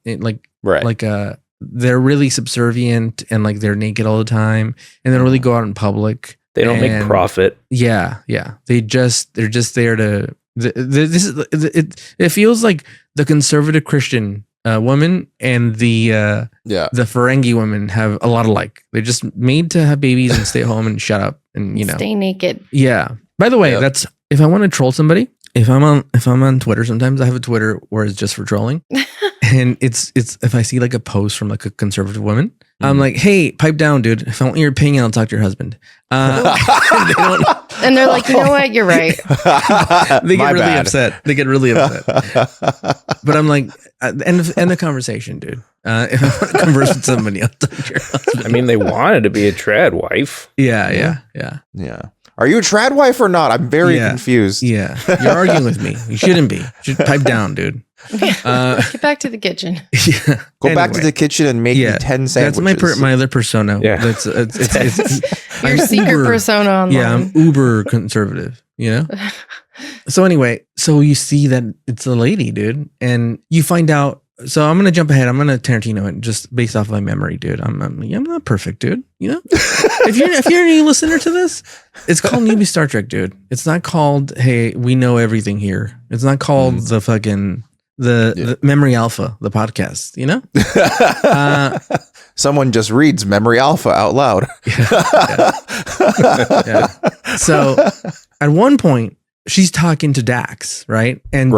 they're really subservient and like they're naked all the time and they don't really go out in public. They don't make profit. Yeah. They're just there to. It feels like the conservative Christian woman and the Ferengi women have a lot alike. They're just made to have babies and stay home and shut up and stay naked. Yeah. By the way, that's if I want to troll somebody. If I'm on Twitter, sometimes I have a Twitter where it's just for trolling. And it's if I see like a post from like a conservative woman, I'm like, hey, pipe down, dude. If I want your opinion, I'll talk to your husband. They don't, And they're like, you know what? You're right. they get My really bad. upset. They get really upset. But I'm like, end the conversation, dude. If I want to converse with somebody, I'll talk to your husband. I mean, they wanted to be a trad wife. Yeah. Yeah. Are you a trad wife or not? I'm very confused. Yeah. You're arguing with me. You shouldn't be. You should pipe down, dude. Get back to the kitchen. Yeah. Go back to the kitchen and make me 10 sandwiches. That's my other persona. Yeah. That's it's Your secret persona online. Yeah, I'm uber conservative, you know? So anyway, so you see that it's a lady, dude, and you find out. So I'm gonna jump ahead. I'm gonna Tarantino it just based off of my memory, dude. I'm not perfect, dude. You know, if you're a new listener to this, it's called Newbie Star Trek, dude. It's not called Hey, we know everything here. It's not called the fucking the Memory Alpha, the podcast. You know, Someone just reads Memory Alpha out loud. Yeah. So at one point, she's talking to Dax, right? And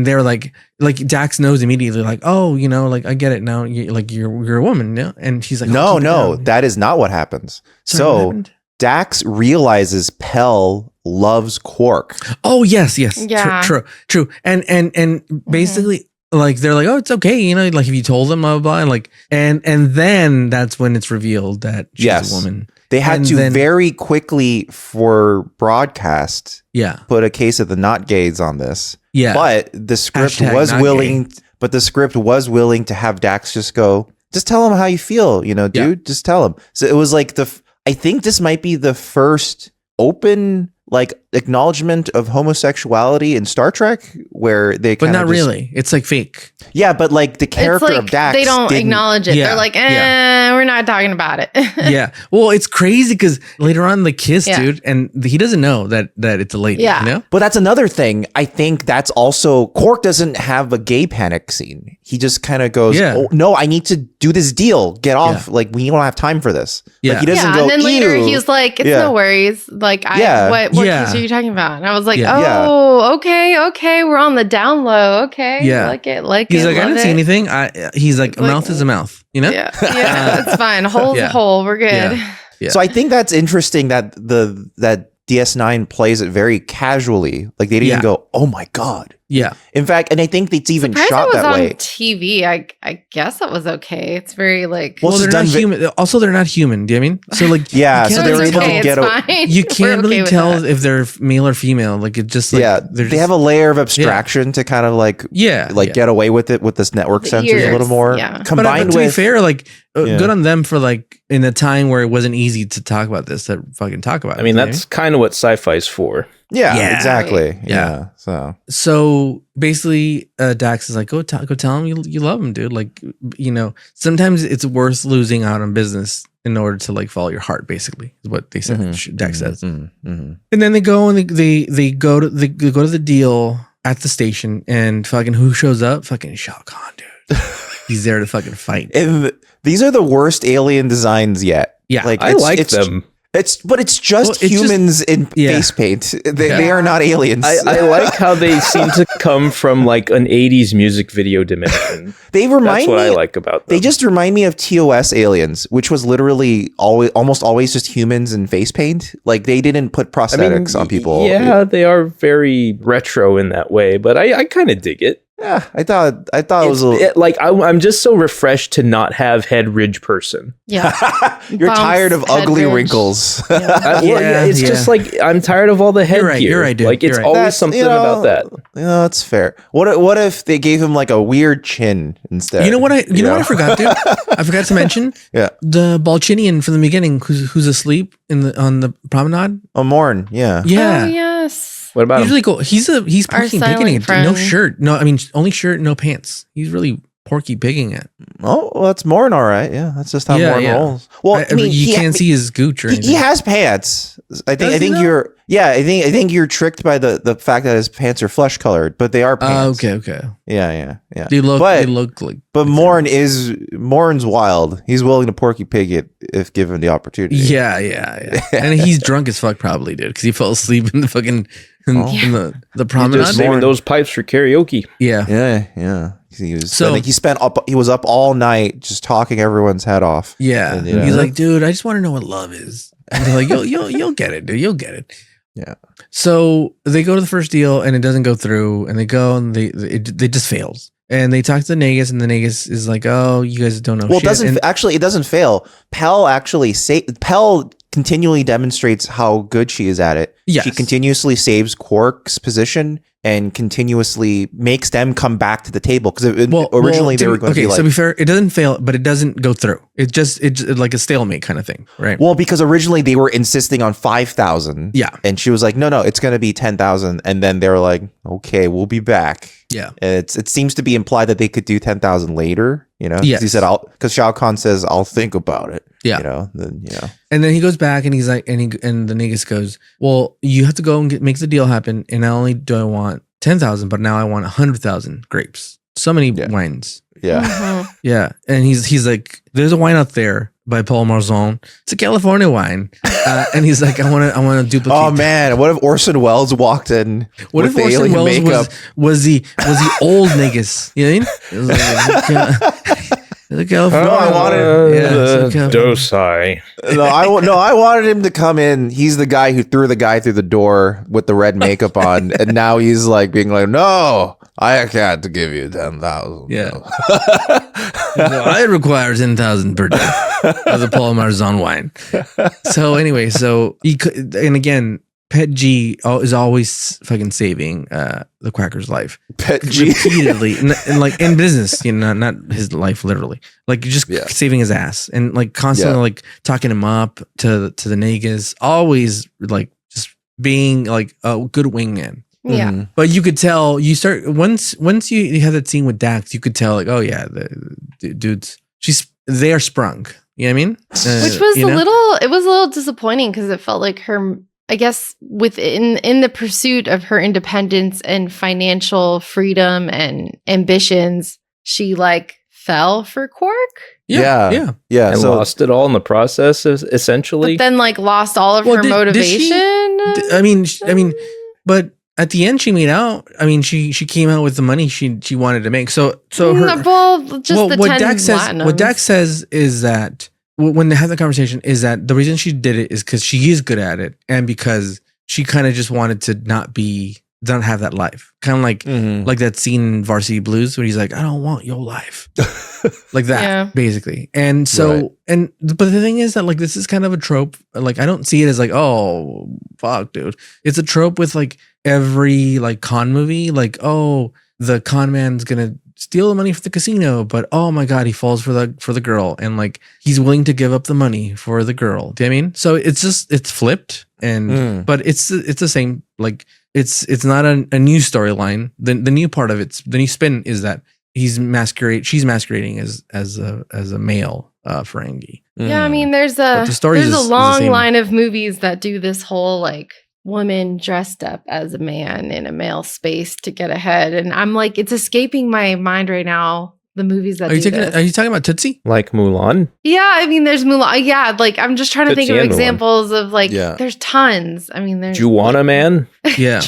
they're like Dax knows immediately, like, oh, you know, like I get it now. You're a woman, yeah. And she's like, no, that is not what happens. Sorry, what So happened? Dax realizes Pell loves Quark. Oh yes, Yeah. true. And basically, like they're like, oh, it's okay, you know, like if you told them, blah blah blah, and like, and then that's when it's revealed that she's a woman. They had And to then- very quickly for broadcast Yeah, put a case of the not gays on this. yeah. But the script Hashtag was not willing. But the script was willing to have Dax just go, just tell him how you feel, you know, dude. Just tell him. So it was like I think this might be the first open like acknowledgement of homosexuality in Star Trek, where they But kinda not just- really. It's like fake. Yeah, but like the character It's like of Dax, they don't didn't- acknowledge it. Yeah, They're like, yeah. we're not talking about it. Yeah. Well, it's crazy because later on they kiss, Yeah. dude, and he doesn't know that it's a lady. Yeah. You know? But that's another thing. I think that's also Quark doesn't have a gay panic scene. He just kind of goes, Yeah. "Oh no, I need to do this deal. Get off! Yeah. Like we don't have time for this." Yeah. Like he doesn't yeah, go. and then later "Ew." he's like, it's Yeah. no worries. Like, Yeah. what Yeah. kiss are you talking about? And I was like, Yeah. oh, okay, we're on the down low. Okay, Yeah. like it, He's like, I love didn't see it. anything. He's like, a Like- mouth is a mouth. You know? Yeah, it's fine. Hole's Yeah. a hole. We're good. Yeah. So I think that's interesting that that DS9 plays it very casually. Like they didn't even go, "Oh my god." Yeah. In fact, and I think it's even Surprised shot it was that on way. TV. I guess it was okay. It's very like. Well, Well, it's they're not done human. Also, they're not human. Do you know what I mean? So like, Yeah, you so can't they were really able to tell- get it's fine. You We're can't really okay with tell that. if they're male or female. Like it just like They just- have a layer of abstraction to kind of like yeah get away with it with this network The sensors a little ears, more. yeah. But Combined to be with fair, like Yeah. good on them for like in a time where it wasn't easy to talk about this, to fucking talk about. I mean, it, you know that's kind of what sci-fi's for. yeah, Yeah. exactly. Yeah. So So basically, Dax is like, go tell him you love him, dude. Like, you know, sometimes it's worth losing out on business in order to like follow your heart. Basically, is what they said. Dax says, and then they go and they go to they go to the deal at the station, and fucking who shows up? Fucking Shao Kahn, dude. He's there to fucking fight. and these are the worst alien designs yet. Yeah, like I like them. But it's just Well, it's just- humans in Yeah. face paint. They are not aliens. I like how they seem to come from like an 80s music video dimension. they remind That's what me. I like about them. They just remind me of TOS aliens, which was literally almost always just humans in face paint. Like they didn't put prosthetics on people. Yeah, they are very retro in that way, but I kind of dig it. Yeah, I thought it was a little. Like I'm just so refreshed to not have head ridge person. Yeah. You're Bumps, tired of head ridge. ridge. wrinkles. It's Yeah. just like I'm tired of all the headgear. You're right, dude. Like it's You're right. always That's, something you know, about that. Yeah, that's fair. What if they gave him like a weird chin instead? You know what I what I forgot, dude? I forgot to mention Yeah. the Balchinian from the beginning who's asleep on the promenade. Oh, Morn. Yeah. Yeah. Oh yes. What about He's him? really cool. He's Our porky silent picking it. friend. No shirt. No, I mean only shirt, no pants. He's really porky picking it. Oh, well, that's Morn, all right. Yeah, that's just how Yeah, Morn yeah. rolls. Well, I mean, you can't see his gooch or anything. He has pants. I Does he think though? you're. Yeah, I think you're tricked by the fact that his pants are flesh colored, but they are pants. Okay. Yeah. They look But- like. But Morn's wild. He's willing to porky pig it if given the opportunity. Yeah. And he's drunk as fuck probably, dude, because he fell asleep in the fucking in the You're promenade. just saving those pipes for karaoke. Yeah. Yeah. He was up all night just talking everyone's head off. Yeah. And, He's like, dude, I just want to know what love is. And they're like, you'll get it, dude. You'll get it. Yeah. So they go to the first deal and it doesn't go through, and they go and they just fails. And they talk to the Negus, and the Negus is like, "Oh, you guys don't know." Well, shit. it doesn't fail. Pell continually demonstrates how good she is at it. Yes. She continuously saves Quark's position and continuously makes them come back to the table because originally they were going to be like. So to be fair, it doesn't fail, but it doesn't go through. It's like a stalemate kind of thing, right? Well, because originally they were insisting on 5,000. Yeah. And she was like, no, it's going to be 10,000. And then they were like, okay, we'll be back. Yeah. It seems to be implied that they could do 10,000 later, Yes. He said, because Shao Kahn says, I'll think about it. Yeah. Then. And then he goes back and he's like, and the Negus goes, well, you have to go and make the deal happen. And not only do I want 10,000, but now I want 100,000 grapes. So many wines. Yeah. Mhm. Yeah. And he's like, there's a wine out there by Paul Marzon. It's a California wine. And he's like, I want to duplicate. Oh man, what if Orson Welles walked in? What if Orson Welles was the old Negus? You know what I mean? It was like, the California. No, I wanted Dosai. I wanted him to come in. He's the guy who threw the guy through the door with the red makeup on, and now he's like being like, "No, I can't give you 10,000." Yeah. No, I require 10,000 per day of the Paul Marzon wine. So anyway, and again, Pet G is always fucking saving the Quacker's life. Pet G repeatedly, and like in business, not his life literally, like just saving his ass and like constantly like talking him up to the Negus, always like just being like a good wingman. Yeah. Mm-hmm. But you could tell once you have that scene with Dax, you could tell like, oh yeah, the dudes, they are sprung. You know what I mean? Which was it was a little disappointing because it felt like her, I guess, in the pursuit of her independence and financial freedom and ambitions, she like fell for Quark. Yeah. And lost it all in the process, essentially. But then like lost all of her motivation. I mean, but at the end, she made out. I mean, she came out with the money she wanted to make. So what Dax says is that when they have the conversation is that the reason she did it is because she is good at it and because she kind of just wanted to not have that life. Kind of like that scene in Varsity Blues where he's like, I don't want your life. Like that, basically. And so, but the thing is that like, this is kind of a trope. Like, I don't see it as like, oh, fuck, dude. It's a trope with like every like con movie. Like, oh, the con man's going to steal the money from the casino, but oh my God, he falls for the girl. And like, he's willing to give up the money for the girl. Do you know what I mean? So it's flipped but it's the same, like, it's not a new storyline. The new part of it, the new spin is that she's masquerading as a male Ferengi. Yeah, I mean, there's a long line of movies that do this whole like woman dressed up as a man in a male space to get ahead, and I'm like, it's escaping my mind right now. The movies that are you talking about Tootsie? Like Mulan? Yeah, I mean, there's Mulan. Yeah, like I'm just trying to think of examples of like. There's tons. I mean, there's Juana Man. Yeah.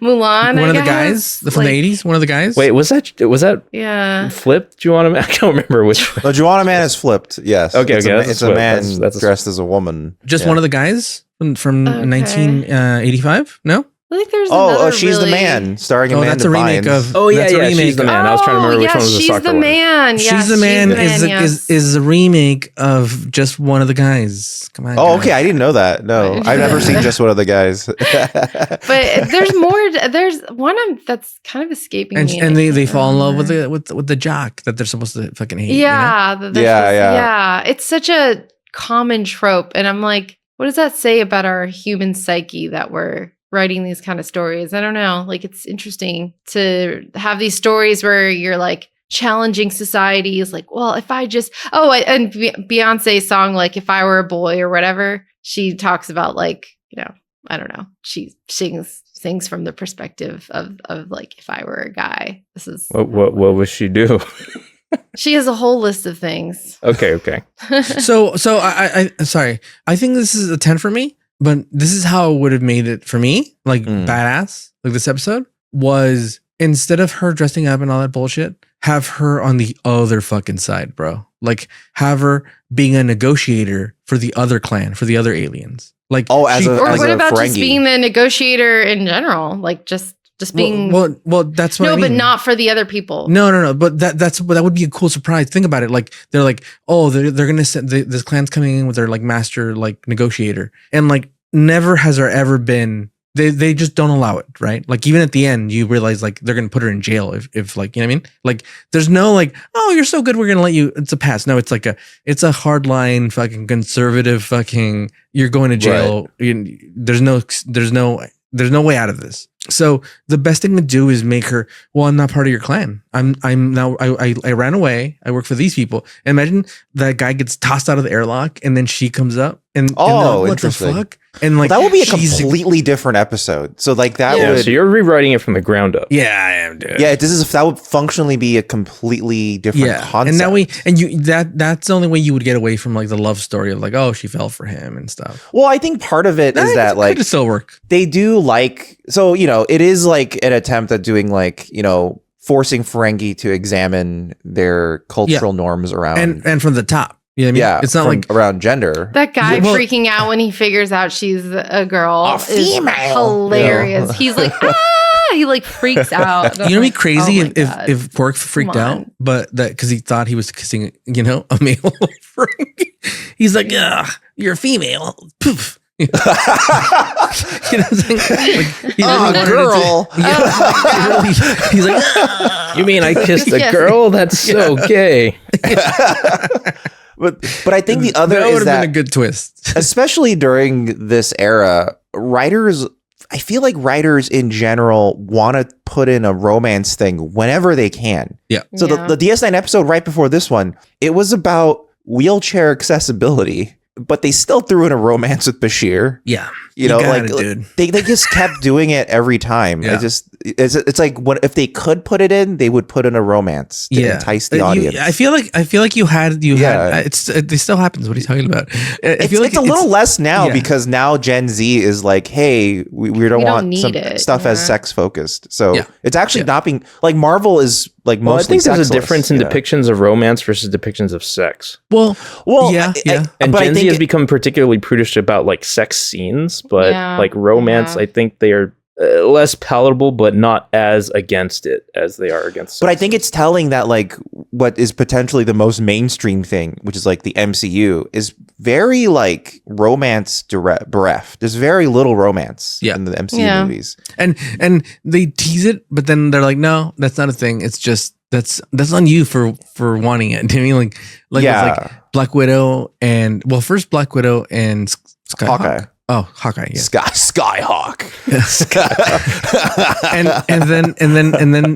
Mulan. One of the guys from the 80s. One of the guys. Wait, was that? Yeah. Flipped Juana Man. I can't remember which. No, Juana Man is flipped. Yes. Okay. It's a man that's dressed as a woman. Just one of the guys from 1985. No. I think there's She's the Man, starring Amanda that's a remake Bynes. She's the Man. I was trying to remember which one was the soccer one. She's the Man is a remake of Just One of the Guys. Come on. Oh, okay. I didn't know that. No, I've never seen Just One of the Guys. But there's more. There's one that's kind of escaping me. And they fall in love with the jock that they're supposed to fucking hate. Yeah. You know? Yeah. It's such a common trope, and I'm like, what does that say about our human psyche that we're writing these kind of stories? I don't know. Like, it's interesting to have these stories where you're like challenging societies. Like, well, if I just, and Beyonce's song, like, If I Were a Boy or whatever, she talks about like, I don't know. She sings from the perspective of like, if I were a guy, this is what would she do? She has a whole list of things. Okay. So I sorry. I think this is a 10 for me. But this is how it would have made it for me, like badass, like this episode was instead of her dressing up and all that bullshit, have her on the other fucking side, bro. Like, have her being a negotiator for the other clan, for the other aliens. Like, Oh, as Or as what a about just Ferengi. being the negotiator in general? Like just being well, that's what I no, mean. but not for the other people. No. But that would be a cool surprise. Think about it. Like, they're like, oh, they're gonna send this clan's coming in with their like master like negotiator, and like never has there ever been. They just don't allow it, right? Like, even at the end, you realize like they're gonna put her in jail if like, you know what I mean? Like, there's no like, oh, you're so good, we're gonna let you. It's a pass. No, it's like it's a hardline fucking conservative fucking. You're going to jail. There's no way out of this. So the best thing to do is make her, well, I'm not part of your clan. I'm now, I ran away. I work for these people. And imagine that guy gets tossed out of the airlock and then she comes up and what interesting. the fuck? And like, That would be a she's- completely different episode. So like that Yeah, would so you're rewriting it from the ground up. Yeah, I am, dude. yeah, that would functionally be a completely different concept. And that way, and that's the only way you would get away from like the love story of like, oh, she fell for him and stuff. Well, I think part of it is that like could still work. they do like, so you know, it is like an attempt at doing like, you know, forcing Ferengi to examine their cultural norms around And from the top. You know what I mean? yeah, It's not from like around gender. That guy Well- freaking out when he figures out she's a girl A is female. hilarious. Yeah. He's like, he like freaks out. you know, what'd be crazy Oh my God. if Quark freaked Come out, on. but that because he thought he was kissing, you know, a male Ferengi. He's like, you're a female. Poof. You know what I'm saying? Like, he Oh, really wanted girl. to- yeah, he's like, "Ah." You mean I kissed a Yes. girl? That's so gay. but I think the other that would is have been that a good twist. especially during this era, I feel like writers in general want to put in a romance thing whenever they can. Yeah. So Yeah. the DS9 episode right before this one, it was about wheelchair accessibility, but they still threw in a romance with Bashir. Yeah. You know, got like it, dude. they just kept doing it every time. Yeah. It's like if they could put it in, they would put in a romance to entice the audience. I feel like you had Yeah. it still happens. What are you talking about? I feel like It's a little less now yeah. because now Gen Z is like, hey, we don't We don't want need some it, stuff as yeah. sex focused. So Yeah. it's actually Yeah. not being like Marvel is like Well, I mostly think there's a sexless, difference in you know? depictions of romance versus depictions of sex. well, Well, yeah, yeah. And but I Gen Z think has become particularly prudish about like sex scenes, but Yeah, like romance, yeah. I think they are less palatable, but not as against it as they are against. But I sex think it's telling that like what is potentially the most mainstream thing, which is like the MCU, is very like romance bereft. There's very little romance in the MCU Yeah. movies. And they tease it, but then they're like, no, that's not a thing. It's just that's on you for wanting it. Do you mean like Yeah. with like Black Widow and first Black Widow and Skyhawk. Hawkeye. Oh, Hawkeye, yeah. Skyhawk. and then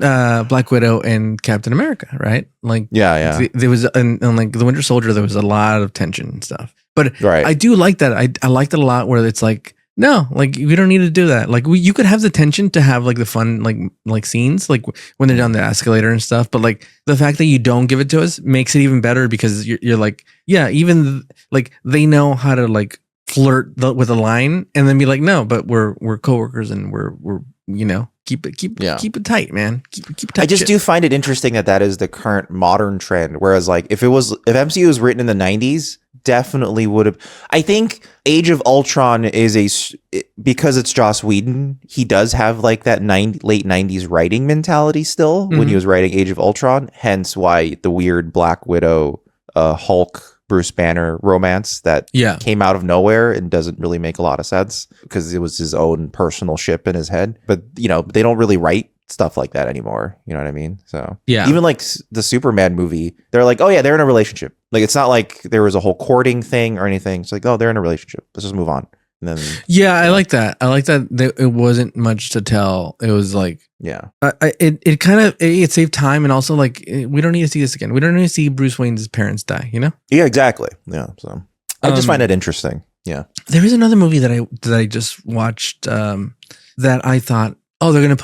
Black Widow and Captain America, right? Like Yeah. there was and like the Winter Soldier, there was a lot of tension and stuff. But Right. I do like that. I liked it a lot where it's like, no, like we don't need to do that. Like you could have the tension to have like the fun like scenes like when they're down the escalator and stuff. But like the fact that you don't give it to us makes it even better because you're like, yeah, even like they know how to like flirt with a line and then be like, no, but we're coworkers and we're you know keep it tight, man. Keep it tight. I just do find it interesting that is the current modern trend. Whereas like if MCU was written in the 90s, definitely would have. I think Age of Ultron is because it's Joss Whedon, he does have like that late 90s writing mentality still when he was writing Age of Ultron, hence why the weird Black Widow Hulk Bruce Banner romance that came out of nowhere and doesn't really make a lot of sense because it was his own personal ship in his head. But, you know, they don't really write stuff like that anymore. You know what I mean? So even like the Superman movie, they're like, oh yeah, they're in a relationship. Like, it's not like there was a whole courting thing or anything. It's like, oh, they're in a relationship. Let's just move on. And then, I like that. I like that it wasn't much to tell. It was like, it kind of it saved time and also like we don't need to see this again. We don't need to see Bruce Wayne's parents die. You know? Yeah, exactly. Yeah. So I just find it interesting. Yeah. There is another movie that I just watched that I thought, oh, they're gonna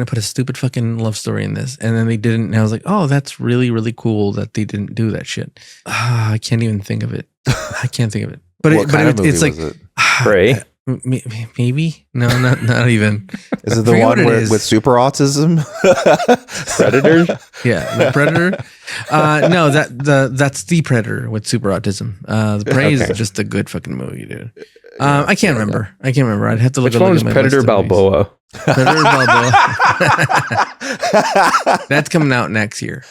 put a stupid fucking love story in this, and then they didn't. And I was like, oh, that's really really cool that they didn't do that shit. I can't even think of it. I can't think of it. But What kind of movie it's like was it? Prey? Maybe no, not even. Is it the forget what one it where, is. with super autism? Predator? Yeah, the Predator. No, that's the Predator with super autism. The Prey Okay. is just a good fucking movie, dude. I can't remember. I'd have to look. Which one was at my Predator list of movies. Balboa? Predator Balboa. That's coming out next year.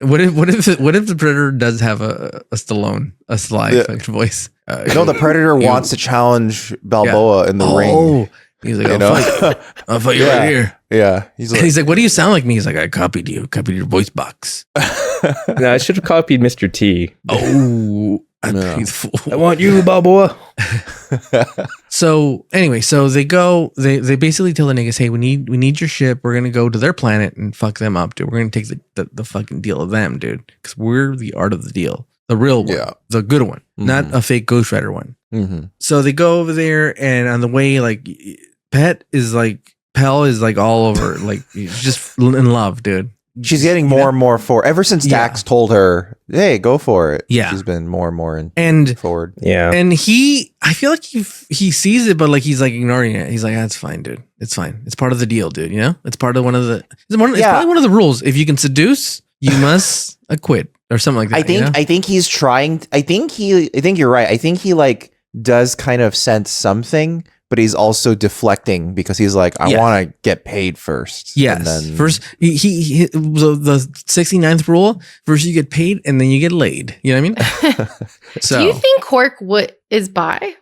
What if the Predator does have a Stallone, a Sly fucking voice? No, the Predator wants to challenge Balboa in the ring. He's like, You know? I'll fight you right here. Yeah. He's like, He's like, what do you sound like me? He's like, I copied your voice box. No, I should have copied Mr. T. Oh, I No. paid the fool. I want you, Balboa. So anyway, so they go. They basically tell the niggas, hey, we need your ship. We're gonna go to their planet and fuck them up, dude. We're gonna take the fucking deal of them, dude, because we're the art of the deal, the real one, the good one, not a fake Ghost Rider one. mm-hmm. So they go over there, and on the way, like Pell is like all over, like just in love, dude. She's getting more and more for ever since Dax told her, "Hey, go for it." Yeah. She's been more and more and forward. Yeah. And I feel like he sees it, but like he's like ignoring it. He's like, that's fine, dude. It's fine. It's part of the deal, dude. You know, it's part of it's probably one of the rules. If you can seduce, you must acquit or something like that. I think he's trying. I think you're right. I think he like does kind of sense something, but he's also deflecting because he's like, I want to get paid first. Yes. And then, First, the 69th rule, first you get paid and then you get laid. You know what I mean? So Do you think Quark is bi?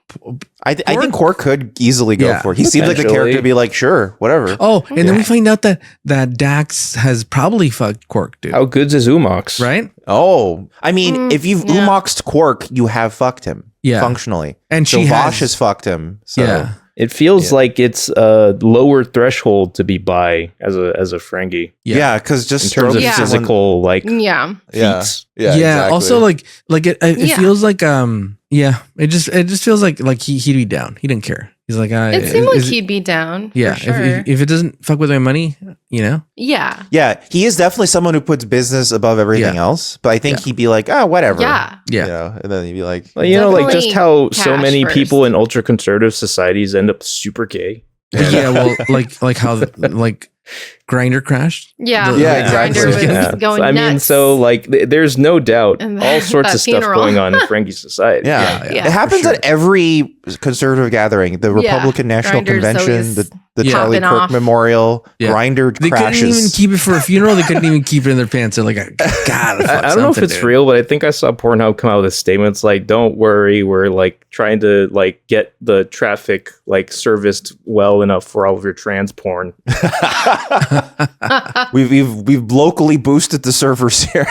I think Quark could easily go for it. He seems like the Potentially. character to be like, sure, whatever. Oh, and then we find out that Dax has probably fucked Quark, dude. How good's his Umox? Right? Oh, I mean, if you've yeah. Umoxed Quark, you have fucked him. Yeah. Functionally. And So she Vosh has fucked him. So. Yeah. It feels like it's a lower threshold to be bi as a Ferengi Yeah, because just in terms of Yeah. physical like Yeah. feats. Yeah. Yeah. Also, like it Yeah. feels like it just feels like he'd be down. He didn't care. He's like, It seemed like he'd be down. yeah. For sure. If it doesn't fuck with my money, you know. Yeah. Yeah, he is definitely someone who puts business above everything else. But I think he'd be like, oh, whatever. Yeah. Yeah. You know, and then he'd be like, Well, you know, like just how so Definitely many cash people first. in ultra conservative societies end up super gay. Yeah. Well, like how like Grinder crashed. Yeah. Yeah, exactly. Grindr was Yeah. going I mean, nuts. so like there's no doubt And all sorts that of stuff funeral. going on in Ferengi society. yeah. Yeah, It happens at every conservative gathering. The Yeah. Republican National Grindr's Convention, always the Charlie popping Kirk off. Memorial, Yeah. Grinder They crashes. couldn't even keep it for a funeral. They couldn't even keep it in their pants. They're like, God, I don't know if it's real, but I think I saw Pornhub come out with statements like, "Don't worry, we're like trying to like get the traffic like serviced well enough for all of your trans porn." We've locally boosted the servers here.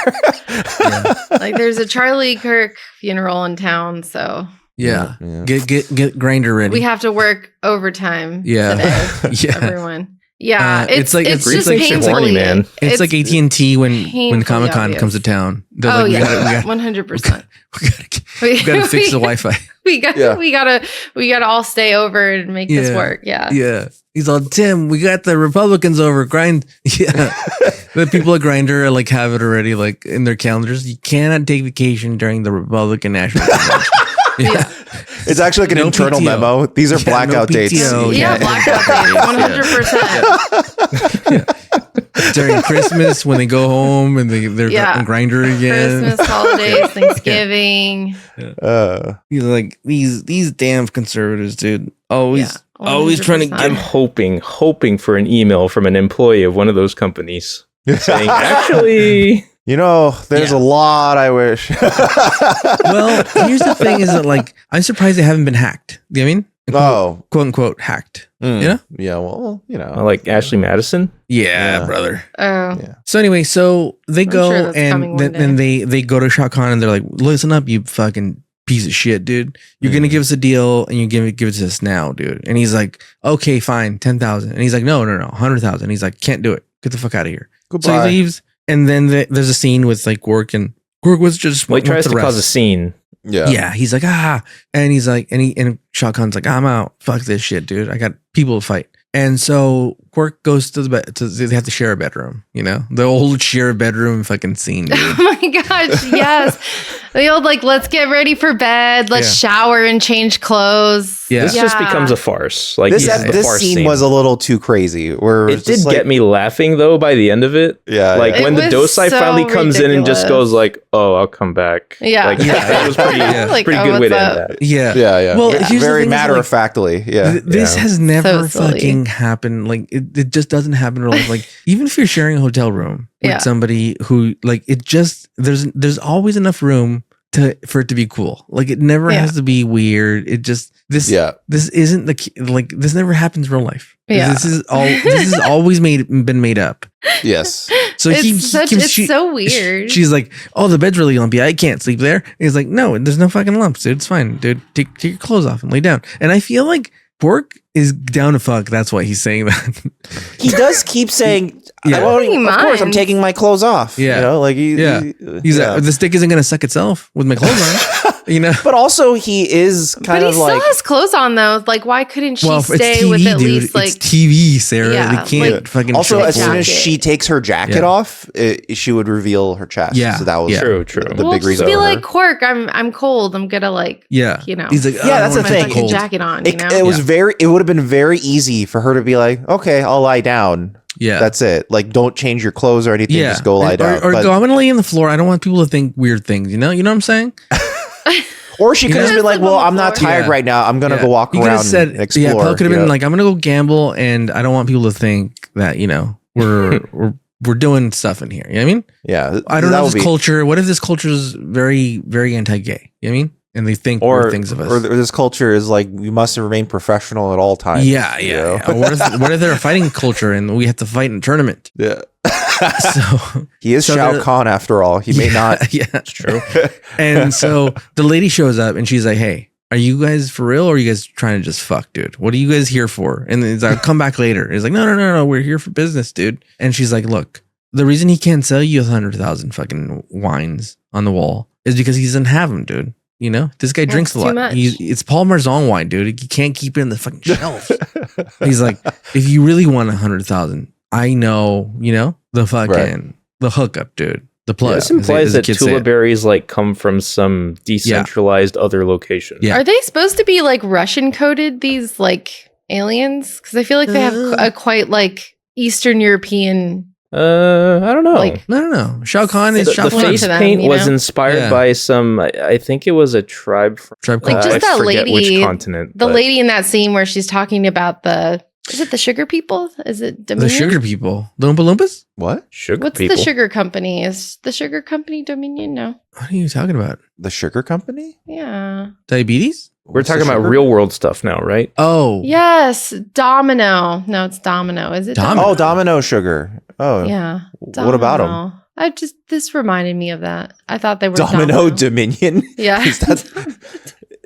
Like there's a Charlie Kirk funeral in town, so Yeah. Yeah. Get Grinder ready. we have to work overtime Yeah. today. Yeah. Everyone. Yeah. It's like- it's it's just like painfully horny, man. It's like AT&T when painfully Comic Con obvious. comes to town. They're Oh like, yeah, we 100%. gotta fix the Wi-Fi. We gotta all stay over and make this Yeah. work. Yeah. Yeah. He's all, Tim, we got the Republicans over. Grind. Yeah. The people at Grindr like have it already like in their calendars. You cannot take vacation during the Republican National Convention. Yeah. It's actually like an No internal PTO. memo. These are Yeah, blackout no dates. PTO. Yeah, blackout days, 100%. During Christmas when they go home and they're Yeah. on Grindr again. Christmas, holidays, Thanksgiving. He's like, these damn conservatives, dude. Always Yeah, always trying to 100%. I'm hoping for an email from an employee of one of those companies saying, "Actually, You know, there's a lot I wish. Well, here's the thing is that like I'm surprised they haven't been hacked. You know what I mean? Oh. Quote unquote hacked. Mm. You know? Yeah, well, you know. I like Ashley Madison." Yeah, Yeah. brother. Oh, So anyway, so they I'm go sure that's coming and one then they go to Shot Khan and they're like, listen up, you fucking piece of shit, dude. You're gonna give us a deal and you give it to us now, dude. And he's like, okay, fine, 10,000. And he's like, no, 100,000. He's like, can't do it. Get the fuck out of here. So Goodbye. he leaves, and then there's a scene with like Quark, and Quark was just Well, he tries wants to the cause a rest. scene. Yeah. Yeah, he's like, and he's like, and Shah Khan's like, I'm out. Fuck this shit, dude. I got people to fight. And so Quark goes to the bed. They have to share a bedroom. You know, the old share a bedroom fucking scene, dude. oh my gosh, yes. The old like, let's get ready for bed. Let's shower and change clothes. Yeah. This just becomes a farce. Like This the farce scene was a little too crazy. Where It did get me laughing though by the end of it. Yeah, like yeah. when the It was Dosai so finally comes in and just ridiculous. goes like, "Oh, I'll come back." Yeah. like that was pretty, Like, pretty oh, good way what's to end up? that. Yeah. Yeah. Well, here's the very thing is, matter like, of factly. Yeah. This Yeah. has never So silly. fucking happened. Like it just doesn't happen in real life. Like even if you're sharing a hotel room with Yeah. somebody who like it just there's always enough room for it to be cool. Like it never Yeah. has to be weird. It just this isn't like this never happens in real life. Yeah. This is always been made up. Yes. So It's so weird. She's like, "Oh, the bed's really lumpy. I can't sleep there." And he's like, "No, there's no fucking lumps, dude. It's fine, dude. Take your clothes off and lay down." And I feel like Pork is down to fuck. That's why he's saying that. He does keep saying, Yeah. of course, I'm taking my clothes off. Yeah. You know, like He's yeah. like, the stick isn't gonna suck itself with my clothes on. You know. But also, he is but kind he of still like. has clothes on though. Like, why couldn't she Well, it's stay TV, with at dude. least like? It's TV, Sarah. Yeah, they can't like- fucking. Also, show as soon full- as jacket. she takes her jacket Yeah. off, she would reveal her chest. Yeah. So that was Yeah. True. the Well, big just reason. be for like, her. Quark, I'm cold. I'm gonna like, yeah, you know. he's like, Yeah, that's the my thing. fucking Cold. jacket on. You know. It was it would have been very easy for her to be like, okay, I'll lie down. Yeah, That's it. Like, don't change your clothes or anything. yeah. Just go lie down. or But- go. I'm gonna lay on the floor. I don't want people to think weird things. You know what I'm saying? Or she could have know? been like, Just well, on the I'm not floor. tired Yeah. right now. I'm gonna Yeah. go walk You could have around said, and explore. yeah, Pell could have you been know? like, I'm gonna go gamble, and I don't want people to think that we're doing stuff in here. You know what I mean? yeah. I don't that know would this be- culture. What if this culture is very, very anti-gay? You know what I mean? And they think Or weird things of us. or this culture is like, we must remain professional at all times. yeah. you know? Or what if they're a fighting culture and we have to fight in a tournament? Yeah. So He is So Shao they're- Kahn after all. He may not. Yeah, It's true. and so the lady shows up and she's like, "Hey, are you guys for real, or are you guys trying to just fuck, dude? What are you guys here for?" And he's like, "Come back later." He's like, No, we're here for business, dude." And she's like, "Look, the reason he can't sell you 100,000 fucking wines on the wall is because he doesn't have them, dude. You know, this guy drinks a too lot. much. It's Paul Marzon wine, dude. You can't keep it in the fucking shelf." He's like, "If you really want 100,000, I know, you know, the fucking the hookup, dude. The plug." This implies as the that kids say Tula it. berries like come from some decentralized other location. Yeah. Are they supposed to be like Russian coded? These like aliens? Because I feel like they have a quite like Eastern European. I don't know. Like, No. Shao Kahn is the Shao Kahn. face to them, paint you was know? inspired Yeah. by some. I think it was a tribe from Tribe Like, Called just I that forget lady- which continent. The but- lady in that scene where she's talking about is it the sugar people? Is it Dominion? The sugar people. The Oompa Loompas? What? sugar What's people. the sugar company? Is the sugar company Dominion? No. What are you talking about? The sugar company? Yeah. Diabetes? We're What's the talking about sugar? real world stuff now, right? Oh. Yes. Domino. No, it's Domino. Is it Domino. Oh, Domino sugar. Oh, Yeah. What about 'em? Domino. This reminded me of that. I thought they were Domino Dominion. Yeah. Is that?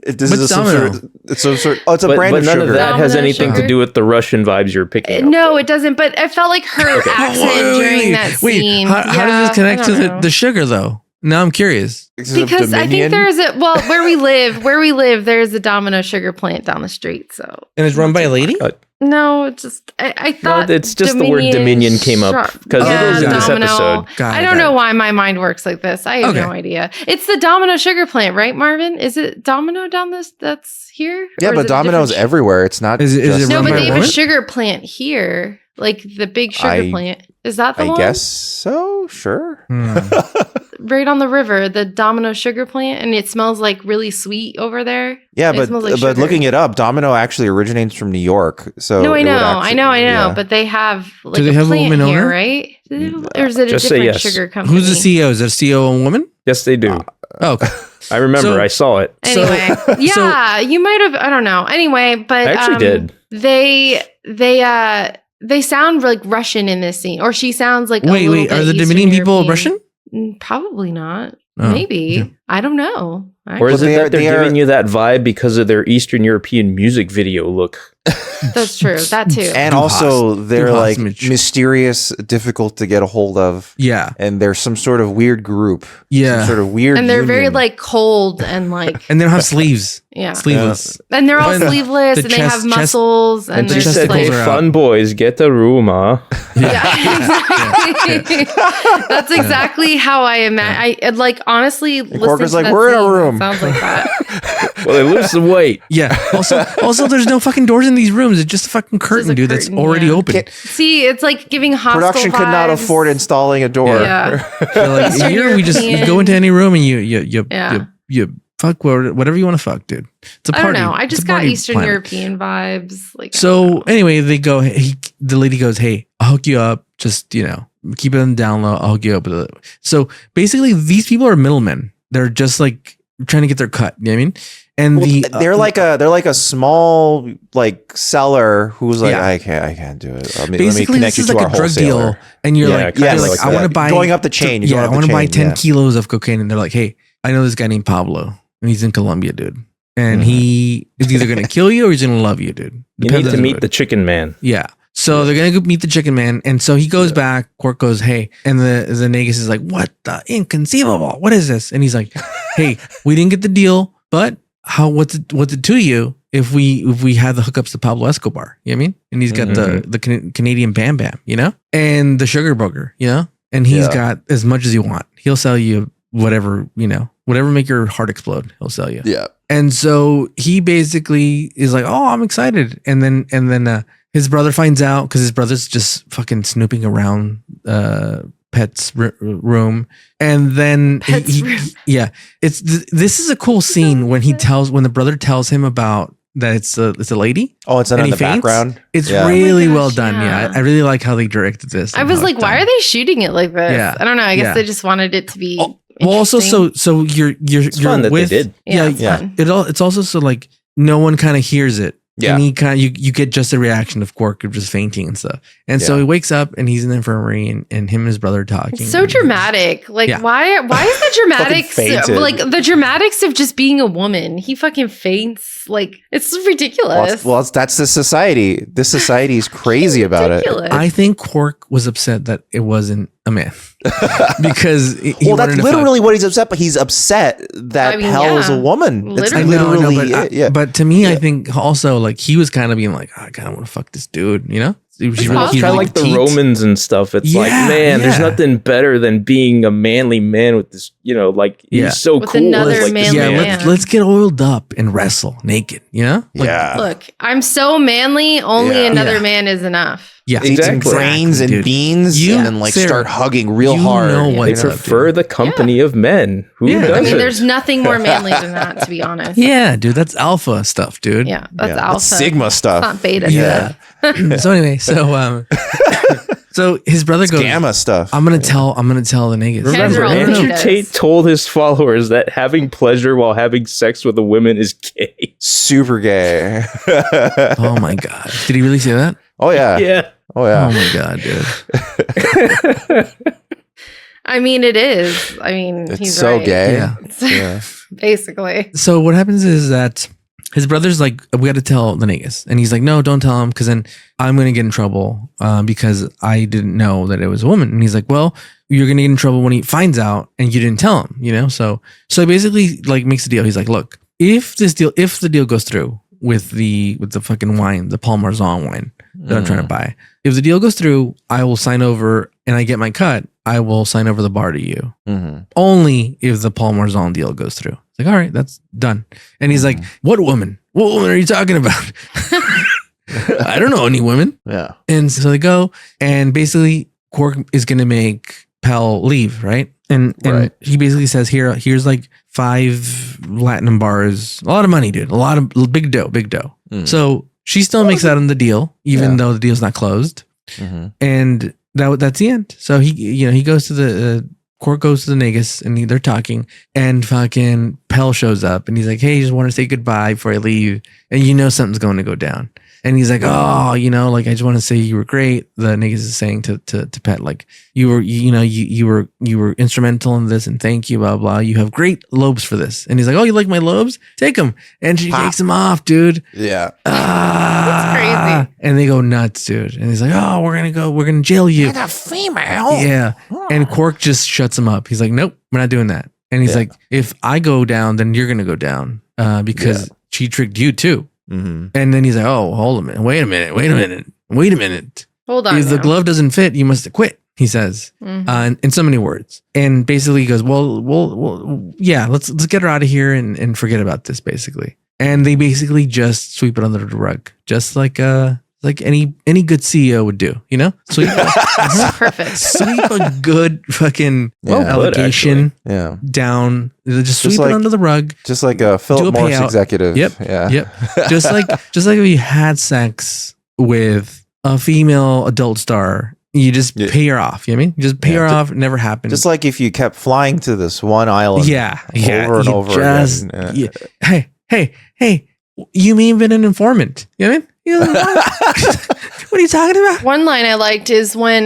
This What's is some Domino? sort. It's some sort. Oh, it's a But brand of none sugar. of that has Domino anything sugar? to do with the Russian vibes you're picking up. No, it doesn't. But I felt like her accent during that scene. How does Yeah, this connect I to don't know. the sugar though? Now I'm curious. Because I think there is where we live, there's a Domino sugar plant down the street. So And it's run by a lady? no, it's just I No, thought it's just the word Dominion came up because Yeah, it is in this Domino. episode. Got I it, don't got know it. why my mind works like this. I have Okay. no idea. It's the Domino sugar plant, right, Marvin? Is it Domino down this? That's here. Yeah, Or is but it a Domino's different everywhere. It's not. Is it just- No, run but by a they have a woman? sugar plant here, like the big sugar I- plant. Is that the I one? guess so. Sure. Right on the river, the Domino sugar plant, and it smells like really sweet over there. Yeah, It but smells like but sugar. looking it up, Domino actually originates from New York. So No, I it would know, actually- I know. yeah. But they have like they a have a plant woman here, owner? right? Or is it a Just say different yes. sugar company? Who's the CEO? Is the CEO a woman? Yes, they do. Oh, okay. I remember. So- I saw it. Anyway, yeah, you might have. I don't know. Anyway, but I actually did. They sound like Russian in this scene, or she sounds like. Wait. Are the Dominion people Russian? Probably not. Oh, Maybe. okay. I don't know. Or is Well, it they that they're are- giving you that vibe because of their Eastern European music video look? That's true. That too. And Do also, they're do like hostage. mysterious, difficult to get a hold of. Yeah. And there's some sort of weird group. Yeah. Some sort of weird And they're very union. like cold and like And they don't have sleeves. yeah. Sleeveless. And they're all And sleeveless the and they chest- have muscles and And the she they're just said, testicles "Hey, are out. fun boys, get a room, huh?" yeah, exactly. That's exactly how I imagine. I like honestly. Corker's listening like, to that "We're in a scene, room." it sounds like that. Well, they lose some weight. Yeah. Also, there's no fucking doors in these rooms. It's just a fucking curtain, a dude. That's curtain, already yeah. open. See, it's like giving hostile Production could not vibes. afford installing a door. Yeah. They're like, Eastern here we just you European. go into any room and you Yeah. fuck whatever you want to fuck, dude. It's a I party. don't know. I It's just a got party Eastern planet. European vibes. Like I don't So know. anyway, they go. The lady goes, "Hey, I'll hook you up. Just keep it on the down low. I'll hook you up with it." So basically, these people are middlemen. They're just like trying to get their cut. You know what I mean? And Well, they're like a small like seller who's like, Yeah. I can't do it. Let me basically connect this you is to like our a drug wholesaler. deal, and you're Yeah, like, kinda you're like like, I that. want to buy Going up the chain. You're Yeah, I going up want the to buy chain, 10 yeah. kilos of cocaine, and they're like, "Hey, I know this guy named Pablo, and he's in Colombia, dude, and Mhm. he is either gonna kill you or he's gonna love you, dude. You Depends need to on meet mood." the chicken man. Yeah. So they're gonna go meet the chicken man, and so he goes back. Quark goes, "Hey," and the Negus is like, "What the inconceivable? What is this?" And he's like, "Hey, we didn't get the deal, but what's it to you if we had the hookups to Pablo Escobar? You know what I mean?" And he's got the Canadian Bam Bam, and the Sugar Broker, and he's Yeah. got as much as you want. He'll sell you whatever make your heart explode. He'll sell you. Yeah. And so he basically is like, "Oh, I'm excited." And then his brother finds out because his brother's just fucking snooping around Pet's room. And then Pet's room. yeah, this is a cool scene when the brother tells him about that it's a lady. Oh, it's not And in he the faints? background. It's Yeah. really Oh my well gosh, done. yeah. Yeah, I really like how they directed this. I was like, why are they shooting it like this? Yeah. I don't know. I guess Yeah. they just wanted it to be. Well, also, interesting. so you're It's fun that with, they did. Yeah, it's yeah. fun. It's also so like no one kind of hears it. Yeah. And he kind of you get just a reaction of Quark of just fainting and stuff. And so Yeah. he wakes up and he's in the infirmary and him and his brother are talking. It's so dramatic. Like, Yeah. why is the dramatics fainted. like the dramatics of just being a woman? He fucking faints. Like, it's ridiculous. That's the society. This society is crazy about it. Ridiculous. I think Quark was upset that it wasn't a man because he Well, wanted that's to literally what he's upset. But he's upset that I mean, Pell is yeah. a woman. That's Literally. literally it. Yeah. but to me, I think also like he was kind of being like, I kind of want to fuck this dude, He's It's It's kind of like the petite. Romans and stuff. It's like, Yeah, man, there's yeah. nothing better than being a manly man with this, like Yeah. he's so With cool. another It's like this manly Yeah, man. let's get oiled up and wrestle naked. Like, Yeah. Look, I'm so manly. Only Yeah. another Yeah. man is enough. Yeah, Eat some Exactly. grains and dude. beans You- and then like Sarah, start hugging real you hard. know They what's up, prefer dude. the company of men. Who Yeah. doesn't? I mean, there's nothing more manly than that, to be honest. Yeah, dude, that's alpha stuff, dude. Yeah, that's Yeah, alpha. that's Sigma It's stuff. not beta. Yeah. So anyway, so his brother goes, Gamma stuff. I'm gonna tell the niggas. Guys are Remember, all Andrew betas. Tate told his followers that having pleasure while having sex with a woman is gay. Super gay. Oh my god, did he really say that? Oh yeah. Yeah. Oh Oh yeah. my god, dude. I mean, it is. I mean, It's he's so right. gay. Yeah. Yeah. Basically. So what happens is that his brother's like, we got to tell the niggas, and he's like, no, don't tell him, because then I'm gonna get in trouble because I didn't know that it was a woman. And he's like, well, you're gonna get in trouble when he finds out and you didn't tell him, So he basically like makes a deal. He's like, look, if the deal goes through with the fucking wine, the Parmesan wine that I'm trying to buy, if the deal goes through, I will sign over and I get my cut. I will sign over the bar to you. Mhm. Only if the Parmesan deal goes through. It's like, all right, that's done. And he's like, what woman? What woman are you talking about? I don't know any women. Yeah. And so they go, and basically Quark is going to make Pell leave, right? And Right. he basically says, here's like 5 Latinum bars, a lot of money, dude, a lot of big dough. Mm. So she still makes out on the deal, even Yeah. though the deal's not closed. Mhm. And that's the end. So he goes to the Quark goes to the Negus and they're talking, and fucking Pell shows up and he's like, hey, just want to say goodbye before I leave, and something's going to go down. And he's like, oh, you know, like I just want to say you were great. The niggas is saying to Pet, like you were instrumental in this, and thank you, blah blah. You have great lobes for this. And he's like, oh, you like my lobes? Take them. And she takes them off, dude. Yeah. That's crazy. And they go nuts, dude. And he's like, oh, we're gonna jail you. A female. Yeah. And Quark just shuts him up. He's like, nope, we're not doing that. And he's like, if I go down, then you're gonna go down because she tricked you too. Mm-hmm. And then he's like, oh, hold a minute. Wait a minute. Hold on. If the glove doesn't fit, you must quit, he says, in so many words. And basically he goes, well, yeah, let's get her out of here and forget about this, basically. And they basically just sweep it under the rug, just like any good CEO would do, you know? Sweep Perfect. sweep a good fucking Well put, allegation Yeah. down. Just sweep like- it under the rug. Just like a Philip Morris payout. executive. Yep. Yeah. Yep. Just like if you had sex with a female adult star, you just pay her off. You know what I mean? You just pay her off. It never happened. Just like if you kept flying to this one island. yeah. Over and you over just, again. yeah. Hey, you may have been an informant. You know what I mean? What are you talking about? One line I liked is when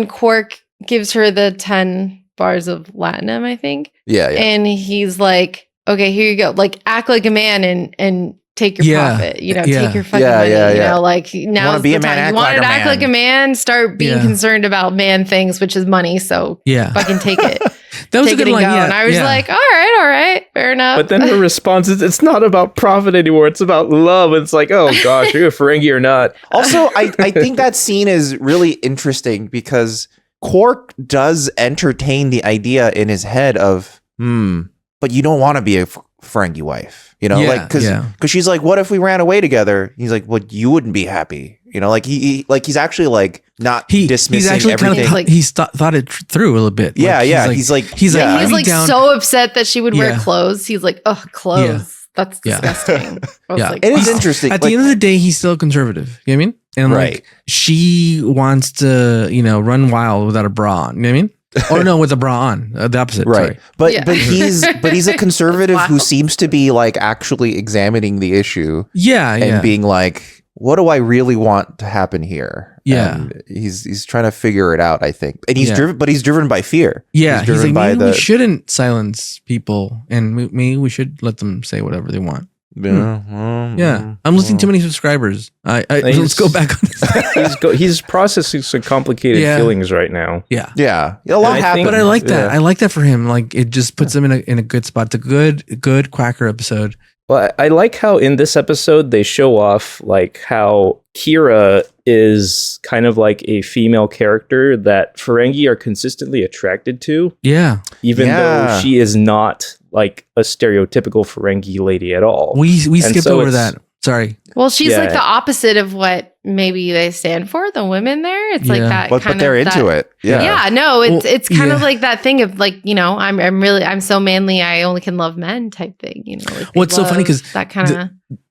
Quark gives her the 10 bars of Latinum, I think. Yeah. And he's like, okay, here you go. Like, act like a man and take your profit. You know, take your fucking money. You know, like now's be the a man, time. act You want like to a act man. like a man, start being concerned about man things, which is money. So fucking take it. That was take a good it and line. go. Yeah, And I was like, all right, fair enough. But then her response is, it's not about profit anymore. It's about love. It's like, oh gosh, are you a Ferengi or not? Also, I think that scene is really interesting because Quark does entertain the idea in his head of, but you don't want to be a Ferengi wife, you know, like because she's like, what if we ran away together? He's like, well, you wouldn't be happy, you know, like he's actually like not dismissing he's actually everything. Kind of, he's thought it through a little bit. He's like he's like so upset that she would wear clothes. He's like, oh, clothes. Yeah. That's disgusting. I was like, it is wow. interesting. At the end of the day, he's still conservative. You know what I mean? And like she wants to, run wild without a bra on. You know what I mean? Or no, with a bra on. The opposite. Right. Sorry. But he's a conservative who seems to be like actually examining the issue. And being like, what do I really want to happen here? Yeah. And he's trying to figure it out, I think. And he's driven by fear. Yeah. He's driven like, by maybe we shouldn't silence people, and maybe we should let them say whatever they want. Yeah. I'm losing too many subscribers. Let's go back on this. He's processing some complicated feelings right now. Yeah. Yeah. A lot happened. But I like that. I like that for him. Like it just puts him in a good spot. It's a good Quacker episode. Well, I like how in this episode they show off like how Kira is kind of like a female character that Ferengi are consistently attracted to. Yeah. Even though she is not like a stereotypical Ferengi lady at all. We skipped over that. Sorry. Well, she's like the opposite of what maybe they stand for, the women there. It's like that but they're into it. Yeah. Yeah, no, it's kind of like that thing of like, I'm so manly, I only can love men type thing, like what's so funny because that kind of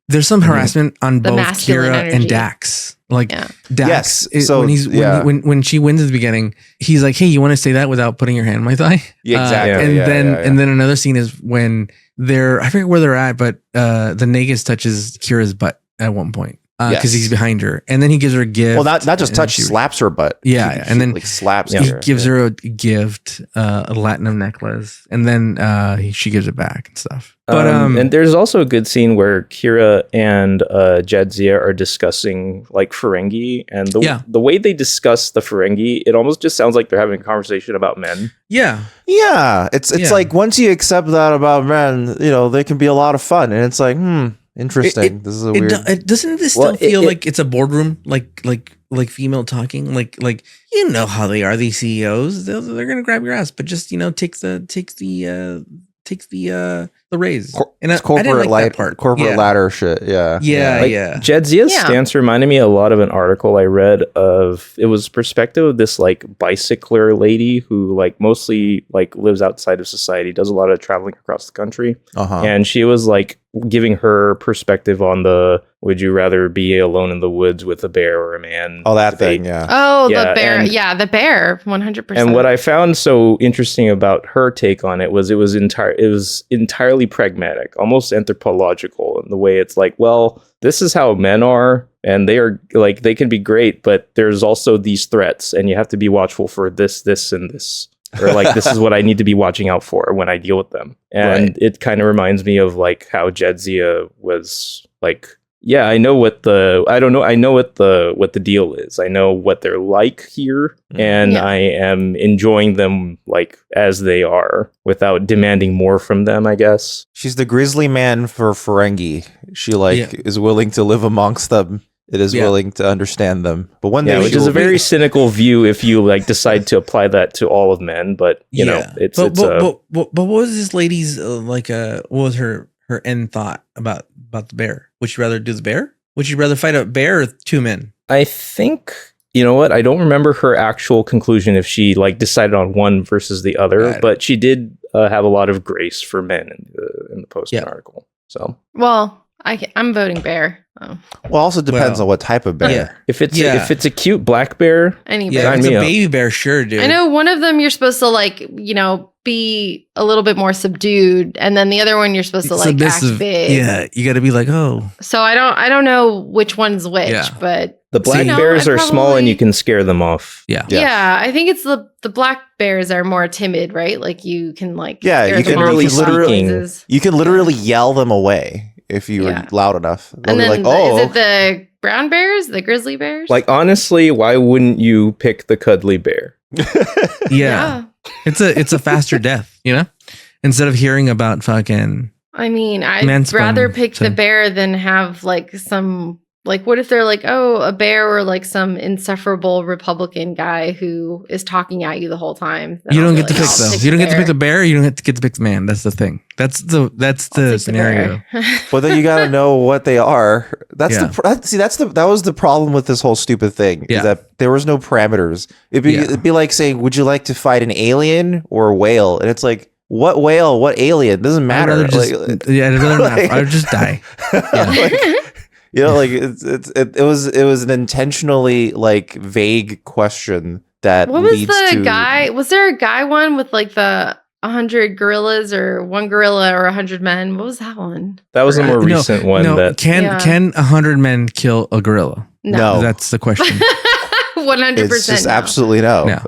there's some harassment on the both masculine Kira energy. and Dax. Like Dax, so when she wins at the beginning, he's like, "Hey, you want to say that without putting your hand on my thigh?" Yeah, exactly. And then another scene is when I forget where they're at, but the Nagus touches Kira's butt at one point because he's behind her, and then he gives her a gift. Well, not just touch, slaps her butt. Yeah, and then like slaps he her. gives her a gift, a Latinum necklace, and then she gives it back and stuff. But and there's also a good scene where Kira and Jadzia are discussing like Ferengi, and the way they discuss the Ferengi, it almost just sounds like they're having a conversation about men. Yeah. It's like once you accept that about men, they can be a lot of fun, and it's like, interesting. This is a weird. Doesn't this still feel like it's a boardroom, like female talking, like how they are, these CEOs. They're gonna grab your ass, but just take the raise. And it's corporate ladder shit. Yeah. Jadzia's stance reminded me a lot of an article I read of. It was perspective of this like bicycler lady who like mostly like lives outside of society, does a lot of traveling across the country, and she was like giving her perspective on the would you rather be alone in the woods with a bear or a man? Oh, that thing, yeah. Oh, the bear. The bear, 100%. And what I found so interesting about her take on it was entirely really pragmatic, almost anthropological in the way it's like, well, this is how men are, and they are like, they can be great, but there's also these threats, and you have to be watchful for this, and this. Or like, this is what I need to be watching out for when I deal with them. And it kind of reminds me of like how Jadzia was like, yeah, I know what the deal is. I know what they're like here, and I am enjoying them like as they are without demanding more from them, I guess. She's the grizzly man for Ferengi. She is willing to live amongst them. It is willing to understand them. But one day, which is a very cynical view if you like decide to apply that to all of men. But you know, but what was this lady's what was her end thought about the bear? Would she rather do the bear? Would she rather fight a bear or two men? I think, you know what? I don't remember her actual conclusion if she like decided on one versus the other, but she did have a lot of grace for men in the Postman article. So, well, I'm voting bear. Oh. Well, also depends on what type of bear. Yeah. If it's a cute black bear, any bear. Yeah, if it's a baby bear, sure, dude. I know one of them you're supposed to like, be a little bit more subdued, and then the other one you're supposed to like act big. Yeah, you got to be like, oh. So I don't know which one's which, but the black bears are small and you can scare them off. Yeah, I think it's the black bears are more timid, right? Like you can like you can literally yell them away. If you were loud enough. They'll be like, oh. Is it the brown bears? The grizzly bears? Like, honestly, why wouldn't you pick the cuddly bear? Yeah. It's a faster death, Instead of hearing about fucking... I mean, I'd rather pick the bear than have like some... Like, what if they're like, oh, a bear or like some insufferable Republican guy who is talking at you the whole time? You don't get to pick though. You don't get to pick the bear. You don't get to pick the man. That's the thing. That's the scenario. But then you got to know what they are. That was the problem with this whole stupid thing. Is that there was no parameters. It'd be like saying, would you like to fight an alien or a whale? And it's like, what whale? What alien? Doesn't matter. I'd rather not. I would just die. Yeah. It was an intentionally like vague question that what was the guy? Was there a guy one with like the 100 gorillas or one gorilla or 100 men? What was that one? That was a more recent one. Can 100 men kill a gorilla? No. That's the question. 100%. It's just absolutely no.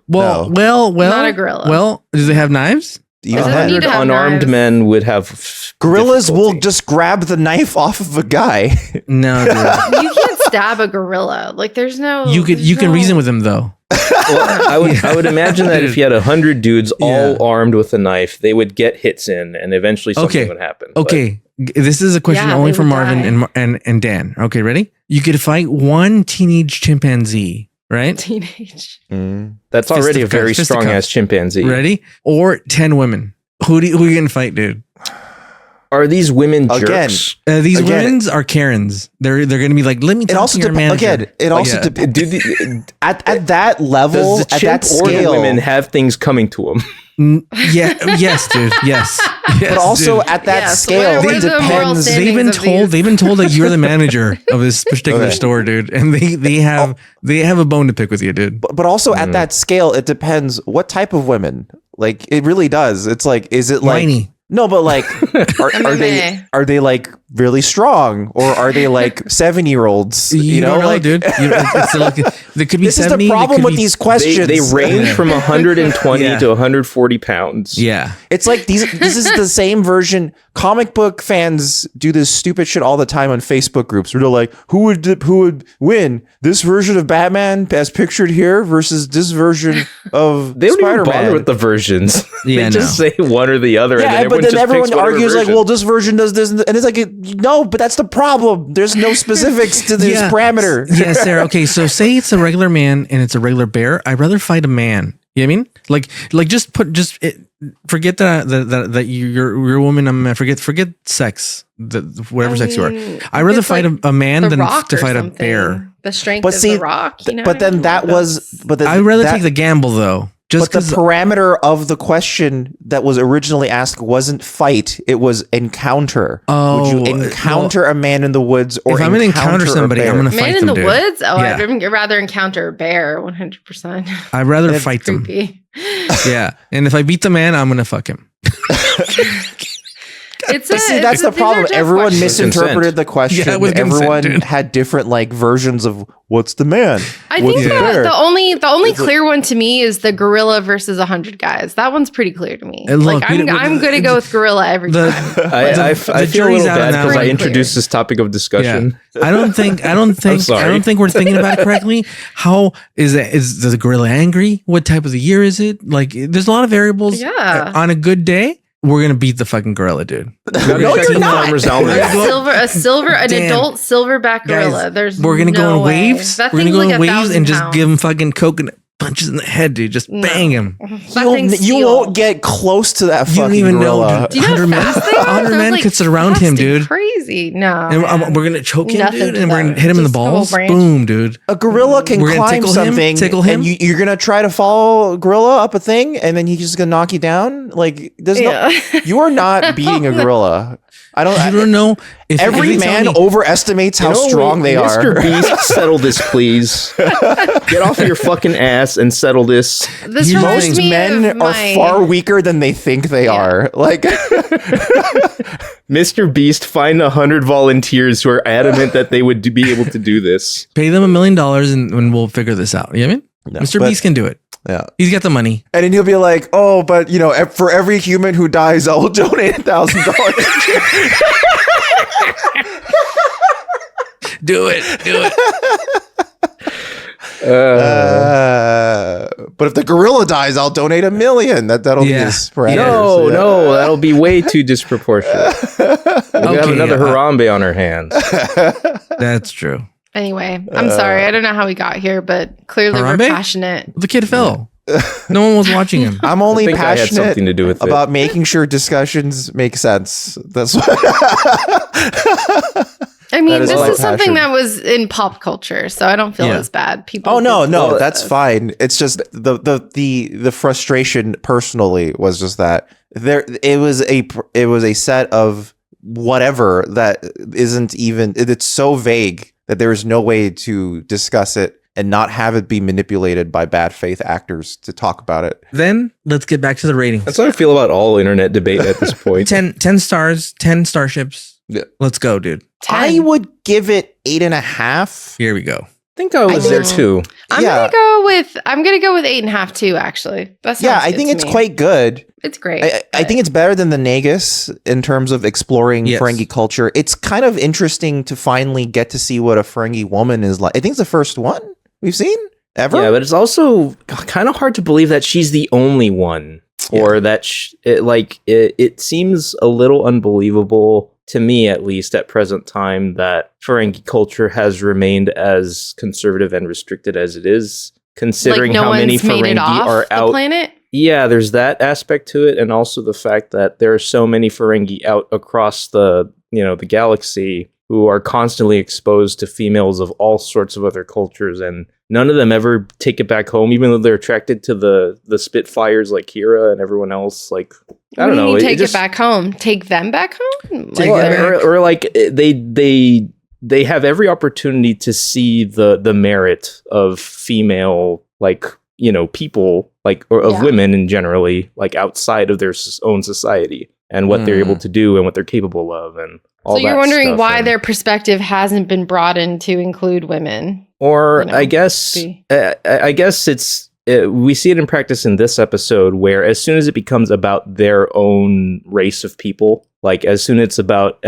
Well, not a gorilla. Well, do they have knives? 100 unarmed men would have gorillas will just grab the knife off of a guy. No, dude. You can't stab a gorilla. Like there's no. You can reason with him though. Well, I would imagine that if you had 100 dudes all armed with a knife, they would get hits in, and eventually something would happen. Okay, this is a question only for Marvin and Dan. Okay, ready? You could fight one teenage chimpanzee. Right? Teenage. That's already a very strong ass chimpanzee. Ready? Or 10 women. Who you gonna fight, dude? Are these women jerks? These women are Karens. They're gonna be like, let me talk to your manager. It also depends. At that level, does the at that chimp scale, or the women have things coming to them? Yes, dude. Yes. But also at that scale, it depends. They've been told that you're the manager of this particular store, dude, and they have a bone to pick with you, dude. But also at that scale, it depends what type of women. Like it really does. It's like, is it like whiny? No, but like, are they like really strong, or are they like 7-year-olds? You don't know, dude. There could be. This 70, is the problem with these questions. They range from 120 to 140 pounds. Yeah, it's like this is the same version. Comic book fans do this stupid shit all the time on Facebook groups where they're like, who would win this version of Batman as pictured here versus this version of they don't Spider-Man. even bother with the versions. Yeah, they just say one or the other. Yeah, and then everyone argues like, well, this version does this, and it's like, no, but that's the problem. There's no specifics to this parameter. Yeah, Sarah. Okay, so say it's a regular man and it's a regular bear. I'd rather fight a man. You know what I mean? Like forget that you're a woman. I'm a man. Forget sex. Whatever sex you are. I'd rather fight a man than to fight a bear. The strength of the rock. You know but then that was. But I'd rather take the gamble though. But the parameter of the question that was originally asked wasn't fight; it was encounter. Oh, would you encounter a man in the woods, or if I'm going to encounter somebody, I'm going to fight them. Man in the woods? Oh, yeah. I'd rather encounter a bear. 100%. I'd rather fight them. Yeah, and if I beat the man, I'm going to fuck him. See, that's the problem. Everyone misinterpreted the question. Yeah, with consent, Everyone dude. had different like versions of what's the man. I What's think the that bear? the only clear one to me is the gorilla versus 100 guys. That one's pretty clear to me. And look, like we- I'm going to go with gorilla every time. I feel a jury's little out on bad that because I one. introduced this topic of discussion. I don't think sorry. we're thinking about it correctly. How is the gorilla angry? What type of the year is it? Like, there's a lot of variables. Yeah. On a good day, we're gonna beat the fucking gorilla, dude. No, you're not. A silver, an Damn. adult silverback gorilla. Guys, There's we're gonna no go in way. waves. That We're gonna thing's go like in waves 1,000 and just pounds. give him fucking coconut punches in the head, dude. Just No. bang him. That thing's You steel. won't get close to that You don't fucking even gorilla. know, dude. Do you know 100 how men, fast they are? 100 They're, men like, could surround him, fast and dude. Crazy. No. And man. we're gonna choke him, Nothing dude, to and we're them. gonna hit him in the Just a whole balls. branch. Boom, dude. A gorilla can We're gonna climb tickle him, something, tickle him. and you're gonna try to follow a gorilla up a thing, and then he's just gonna knock you down. Like, there's Yeah. no, you are not beating a gorilla. I don't. You don't know if Every they tell man me- overestimates how strong they Mr. are. Beast, settle this, please. Get off your fucking ass and settle this. This Most reminds Most me men of are my, far weaker than they think they are. Like, Mr. Beast, find 100 volunteers who are adamant that they would be able to do this. Pay them $1 million and we'll figure this out. You know what I mean? No, Mr. but- Beast can do it. yeah. He's got the money. And then he'll be like, "Oh, but for every human who dies, I will donate $1,000." Do it. But if the gorilla dies, I'll donate $1 million. That'll be Yeah. his parameters. No, Yeah. no, that'll be way too disproportionate. We have Okay, another yeah. Harambe on our hands. That's true. Anyway, I'm sorry. I don't know how we got here, but clearly we're Harambe? passionate. The kid fell. No one was watching him. I'm I only think I had passionate something to do with it. about making sure discussions make sense. That's what. I mean, That is this my is something passion. that was in pop culture, so I don't feel Yeah. as bad. People. Oh no, did no, this. that's fine. It's just the frustration personally was just that it was a set of whatever that isn't even, it's so vague that there is no way to discuss it and not have it be manipulated by bad faith actors to talk about it. Then let's get back to the ratings. That's how I feel about all internet debate at this point. 10 stars, 10 starships. Yeah. Let's go, dude. 10. I would give it 8.5. Here we go. I think I was there too. I'm gonna go with 8.5 too. Actually, that sounds Yeah, I good think to it's me. quite good. It's great. I think it's better than the Nagus in terms of exploring Yes. Ferengi culture. It's kind of interesting to finally get to see what a Ferengi woman is like. I think it's the first one we've seen ever. Yeah, but it's also kind of hard to believe that she's the only one, or that it seems a little unbelievable to me, at least at present time, that Ferengi culture has remained as conservative and restricted as it is, considering like no how many one's made it Ferengi off are the out. planet. Yeah, there's that aspect to it, and also the fact that there are so many Ferengi out across the galaxy who are constantly exposed to females of all sorts of other cultures, and none of them ever take it back home, even though they're attracted to the Spitfires like Kira and everyone else. Like, I don't know. Take it back home. Take them back home. Take Like, them they're- back. or like they have every opportunity to see the merit of female, like, people, like, or of Yeah. women in generally, like, outside of their own society, and what they're able to do and what they're capable of, and all So that you're wondering stuff. why And- their perspective hasn't been broadened to include women. Or you know, I guess be- I guess it's we see it in practice in this episode, where as soon as it becomes about their own race of people, like as soon as it's about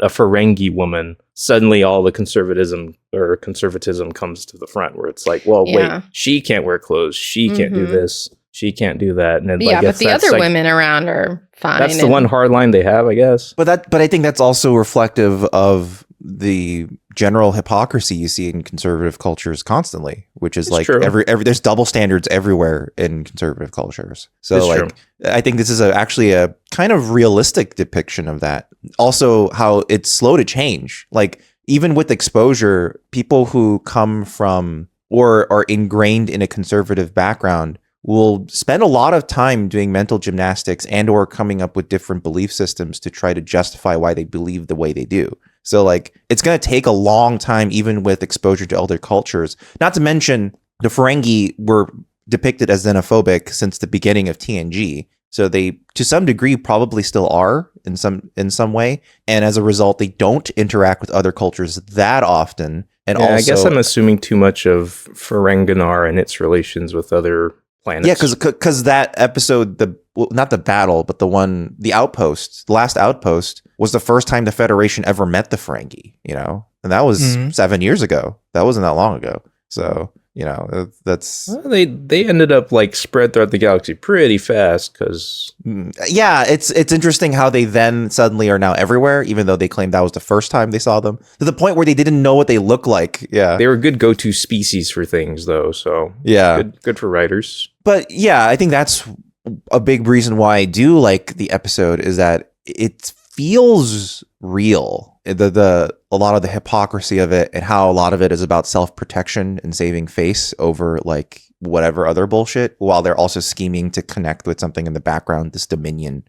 a Ferengi woman, suddenly all the conservatism comes to the front, where it's like, well, Yeah. wait, she can't wear clothes, she can't do Mhm. this, she can't do that, and then, Yeah, I but guess the that's other like- women around are fine. That's the and- one hard line they have, I guess. But I think that's also reflective of the general hypocrisy you see in conservative cultures constantly, which is It's like true. every there's double standards everywhere in conservative cultures. So It's like true. I think this is actually a kind of realistic depiction of that. Also, how it's slow to change. Like even with exposure, people who come from or are ingrained in a conservative background will spend a lot of time doing mental gymnastics and or coming up with different belief systems to try to justify why they believe the way they do. So like it's going to take a long time, even with exposure to other cultures. Not to mention the Ferengi were depicted as xenophobic since the beginning of TNG. So they, to some degree, probably still are in some way. And as a result, they don't interact with other cultures that often. And also, I guess I'm assuming too much of Ferenginar and its relations with other planets. yeah, because that episode, not the battle, but the outpost, the last outpost, was the first time the Federation ever met the Ferengi, and that was 7 years ago. That wasn't that long ago. So, that's... Well, they ended up like spread throughout the galaxy pretty fast because... Yeah, it's interesting how they then suddenly are now everywhere, even though they claimed that was the first time they saw them, to the point where they didn't know what they look like. Yeah. They were good go-to species for things, though, so... Yeah. Good for writers. But yeah, I think that's a big reason why I do like the episode, is that it feels real. A lot of the hypocrisy of it, and how a lot of it is about self-protection and saving face over like whatever other bullshit, while they're also scheming to connect with something in the background, this dominion,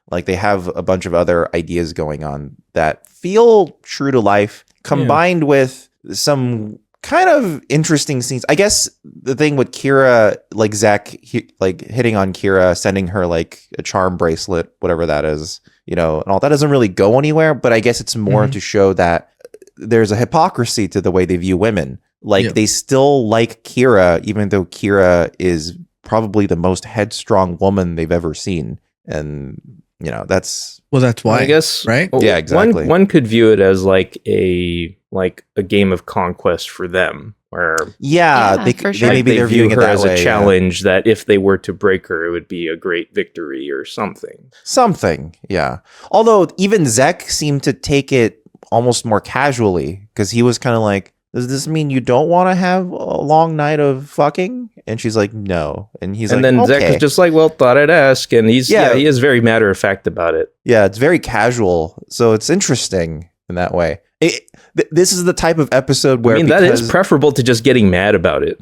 like they have a bunch of other ideas going on that feel true to life, combined with some kind of interesting scenes. I guess the thing with Kira, like Zach, hitting on Kira, sending her like a charm bracelet, whatever that is, and all that doesn't really go anywhere. But I guess it's more to show that there's a hypocrisy to the way they view women. Like they still like Kira, even though Kira is probably the most headstrong woman they've ever seen. And, that's... Well, that's why, I guess, right? Yeah, exactly. One could view it as like a game of conquest for them, where for sure. maybe they're viewing her it that as way, a challenge that if they were to break her, it would be a great victory or something. Yeah. Although even Zek seemed to take it almost more casually, because he was kind of like, does this mean you don't want to have a long night of fucking? And she's like, no. And he's and like, then okay. Zek is just like, well, thought I'd ask. And he is very matter of fact about it. Yeah, it's very casual. So it's interesting in that way. This is the type of episode where... that is preferable to just getting mad about it.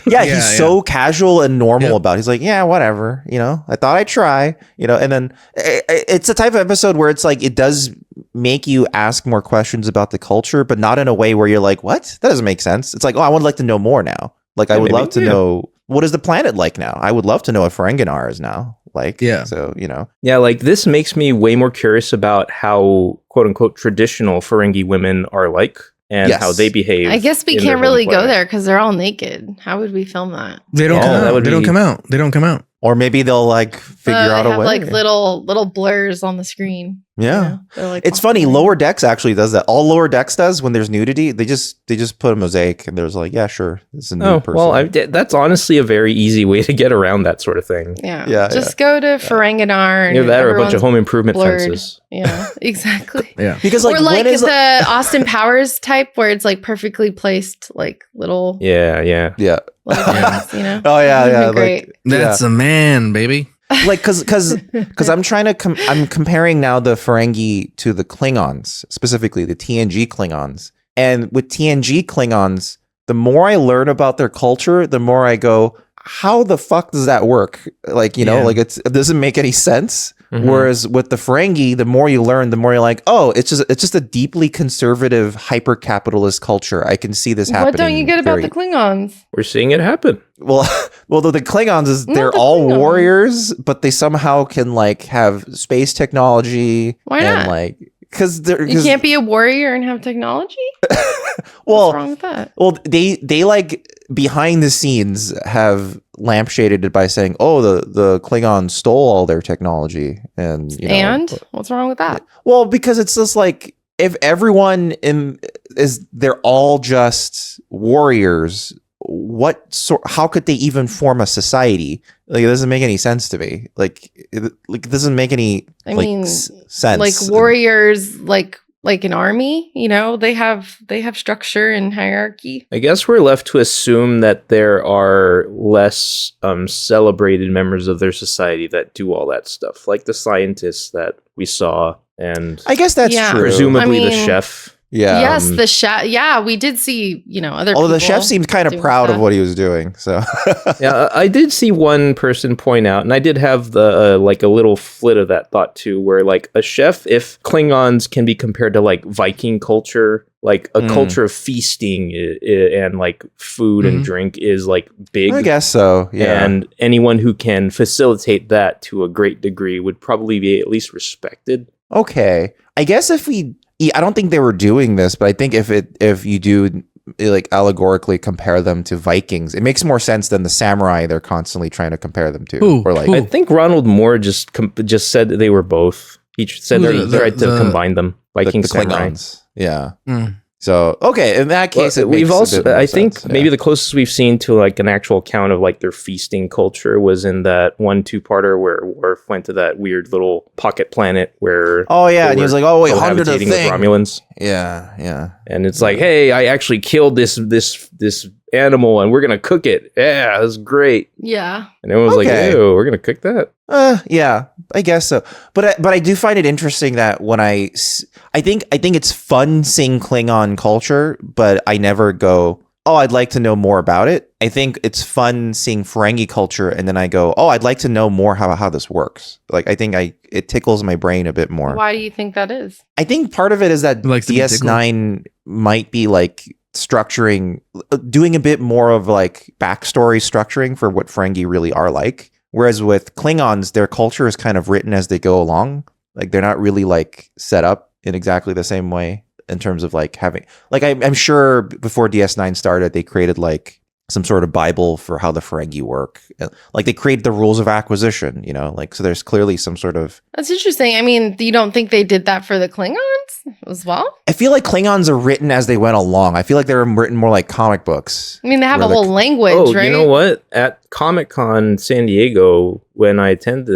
He's so casual and normal about it. He's like, yeah, whatever. I thought I'd try. And then it's the type of episode where it's like, it does make you ask more questions about the culture, but not in a way where you're like, what? That doesn't make sense. It's like, oh, I would like to know more now. Like, I would love to know, what is the planet like now? I would love to know what Ferenginar is now. Like, so, Yeah, like this makes me way more curious about how quote unquote traditional Ferengi women are like and how they behave. I guess we can't really go there because they're all naked. How would we film that? They don't come out. They don't come out. Or maybe they'll like figure out a way. Like little blurs on the screen. Yeah. Like, it's funny. Lower Decks actually does that. All Lower Decks does when there's nudity, they just put a mosaic and there's like, yeah, sure. This is a nude person. Well, that's honestly a very easy way to get around that sort of thing. Yeah. Just go to Ferenginar and that or a bunch of home improvement blurred. Fences. Yeah, exactly. Because or like the Austin Powers type where it's like perfectly placed, like little. Yeah. Oh yeah. Great. Like, that's a man, baby. Like, cause I'm trying to I'm comparing now the Ferengi to the Klingons, specifically the TNG Klingons. And with TNG Klingons, the more I learn about their culture, the more I go, how the fuck does that work? Like, like it doesn't make any sense. Mm-hmm. Whereas with the Ferengi, the more you learn, the more you're like, oh, it's just a deeply conservative, hyper-capitalist culture. I can see this happening. What don't you get about the Klingons? We're seeing it happen. Well, the Klingons is they're all warriors, but they somehow can like have space technology. Why not? And like, because you can't be a warrior and have technology. Well, what's wrong with that? Well, they like behind the scenes have lampshaded it by saying, "Oh, the Klingons stole all their technology," and what's wrong with that? Well, because it's just like if everyone they're all just warriors. How could they even form a society? Like, it doesn't make any sense to me. Like, it doesn't make any sense. Like warriors, like an army, they have structure and hierarchy. I guess we're left to assume that there are less celebrated members of their society that do all that stuff, like the scientists that we saw, and I guess that's true. Presumably the chef. Yeah. Yes, the chef. Yeah, we did see, other people. Although the chef seemed kind of proud of what he was doing. So yeah, I did see one person point out, and I did have the like a little flit of that thought too, where like a chef, if Klingons can be compared to like Viking culture like a culture of feasting and like food and drink is like big. I guess so. Yeah. And anyone who can facilitate that to a great degree would probably be at least respected. Okay. I guess I don't think they were doing this, but I think if you do like allegorically compare them to Vikings, it makes more sense than the samurai they're constantly trying to compare them to. Ooh, or like, ooh. I think Ronald Moore just said that they were both. He said that he tried to combine them. Viking the samurai. Klingons. Yeah. Mm. So, okay, in that case, Well, it makes we've also, a bit more I think sense. maybe the closest we've seen to like an actual account of like their feasting culture was in that 1-2-parter where Worf went to that weird little pocket planet where Oh, yeah, they and he was were like, oh, wait, 100 cohabitating with thing. Romulans. Yeah. And it's like, hey, I actually killed this animal and we're gonna cook it. Yeah, that's great. Yeah. And everyone was Okay. like, ew, we're gonna cook that. Yeah, I guess so. But I do find it interesting that when I think it's fun seeing Klingon culture, but I never go, oh, I'd like to know more about it. I think it's fun seeing Ferengi culture, and then I go, oh, I'd like to know more how this works. Like, I think it tickles my brain a bit more. Why do you think that is? I think part of it is that Likes to be DS9 might be like doing a bit more of like backstory structuring for what Ferengi really are like. Whereas with Klingons, their culture is kind of written as they go along. Like, they're not really like set up in exactly the same way in terms of like having, like, I'm sure before DS9 started, they created like some sort of Bible for how the Ferengi work. Like, they create the rules of acquisition, like, so there's clearly some sort of. That's interesting. I mean, you don't think they did that for the Klingons as well? I feel like Klingons are written as they went along. I feel like they're written more like comic books. I mean, they have a Where whole language, Oh, right? you know what? At Comic-Con San Diego, when I attended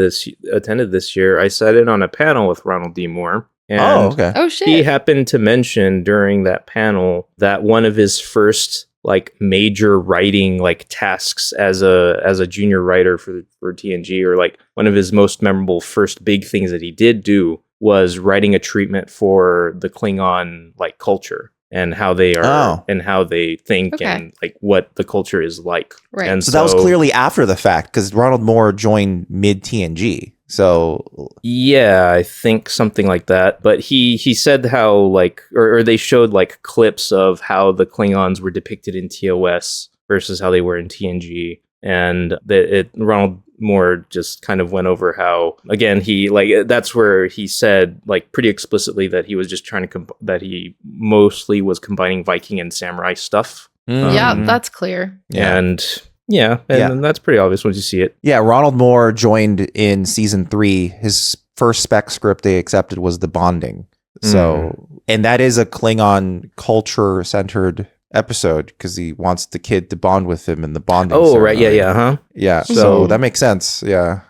this year, I sat in on a panel with Ronald D. Moore. And Oh, okay. Oh, shit. he happened to mention during that panel that one of his first like major writing like tasks as a junior writer for TNG, or like one of his most memorable first big things that he did do, was writing a treatment for the Klingon like culture and how they are and how they think and like what the culture is like. Right. And So that was clearly after the fact because Ronald Moore joined mid TNG. So yeah, I think something like that. But he said how like, or they showed like clips of how the Klingons were depicted in TOS versus how they were in TNG. And Ronald Moore just kind of went over how, again, he like, that's where he said like pretty explicitly that he was just trying to, that he mostly was combining Viking and samurai stuff. Yeah, that's clear. And that's pretty obvious once you see it. Yeah, Ronald Moore joined in season 3. His first spec script they accepted was The Bonding. So, and that is a Klingon culture centered episode because he wants the kid to bond with him in the bonding. Oh, ceremony. right. Yeah. Yeah. So that makes sense. Yeah.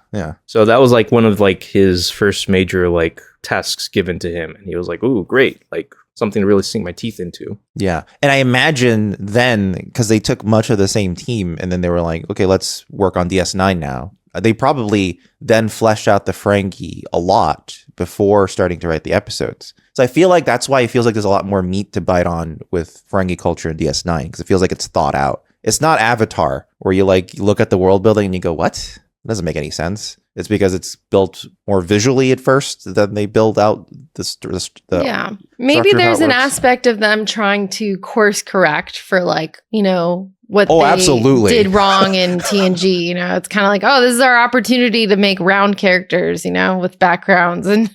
So that was like one of like his first major like tasks given to him. And he was like, ooh, great. Like something to really sink my teeth into. Yeah. And I imagine then, because they took much of the same team and then they were like, okay, let's work on DS9 now. They probably then fleshed out the Ferengi a lot before starting to write the episodes. So I feel like that's why it feels like there's a lot more meat to bite on with Ferengi culture in DS9 because it feels like it's thought out. It's not Avatar where you look at the world building and you go, what? It doesn't make any sense. It's because it's built more visually at first than they build out the Maybe structure of how there's it an works. aspect of them trying to course correct for like, what they absolutely. did wrong in TNG. It's kind of like, oh, this is our opportunity to make round characters, with backgrounds and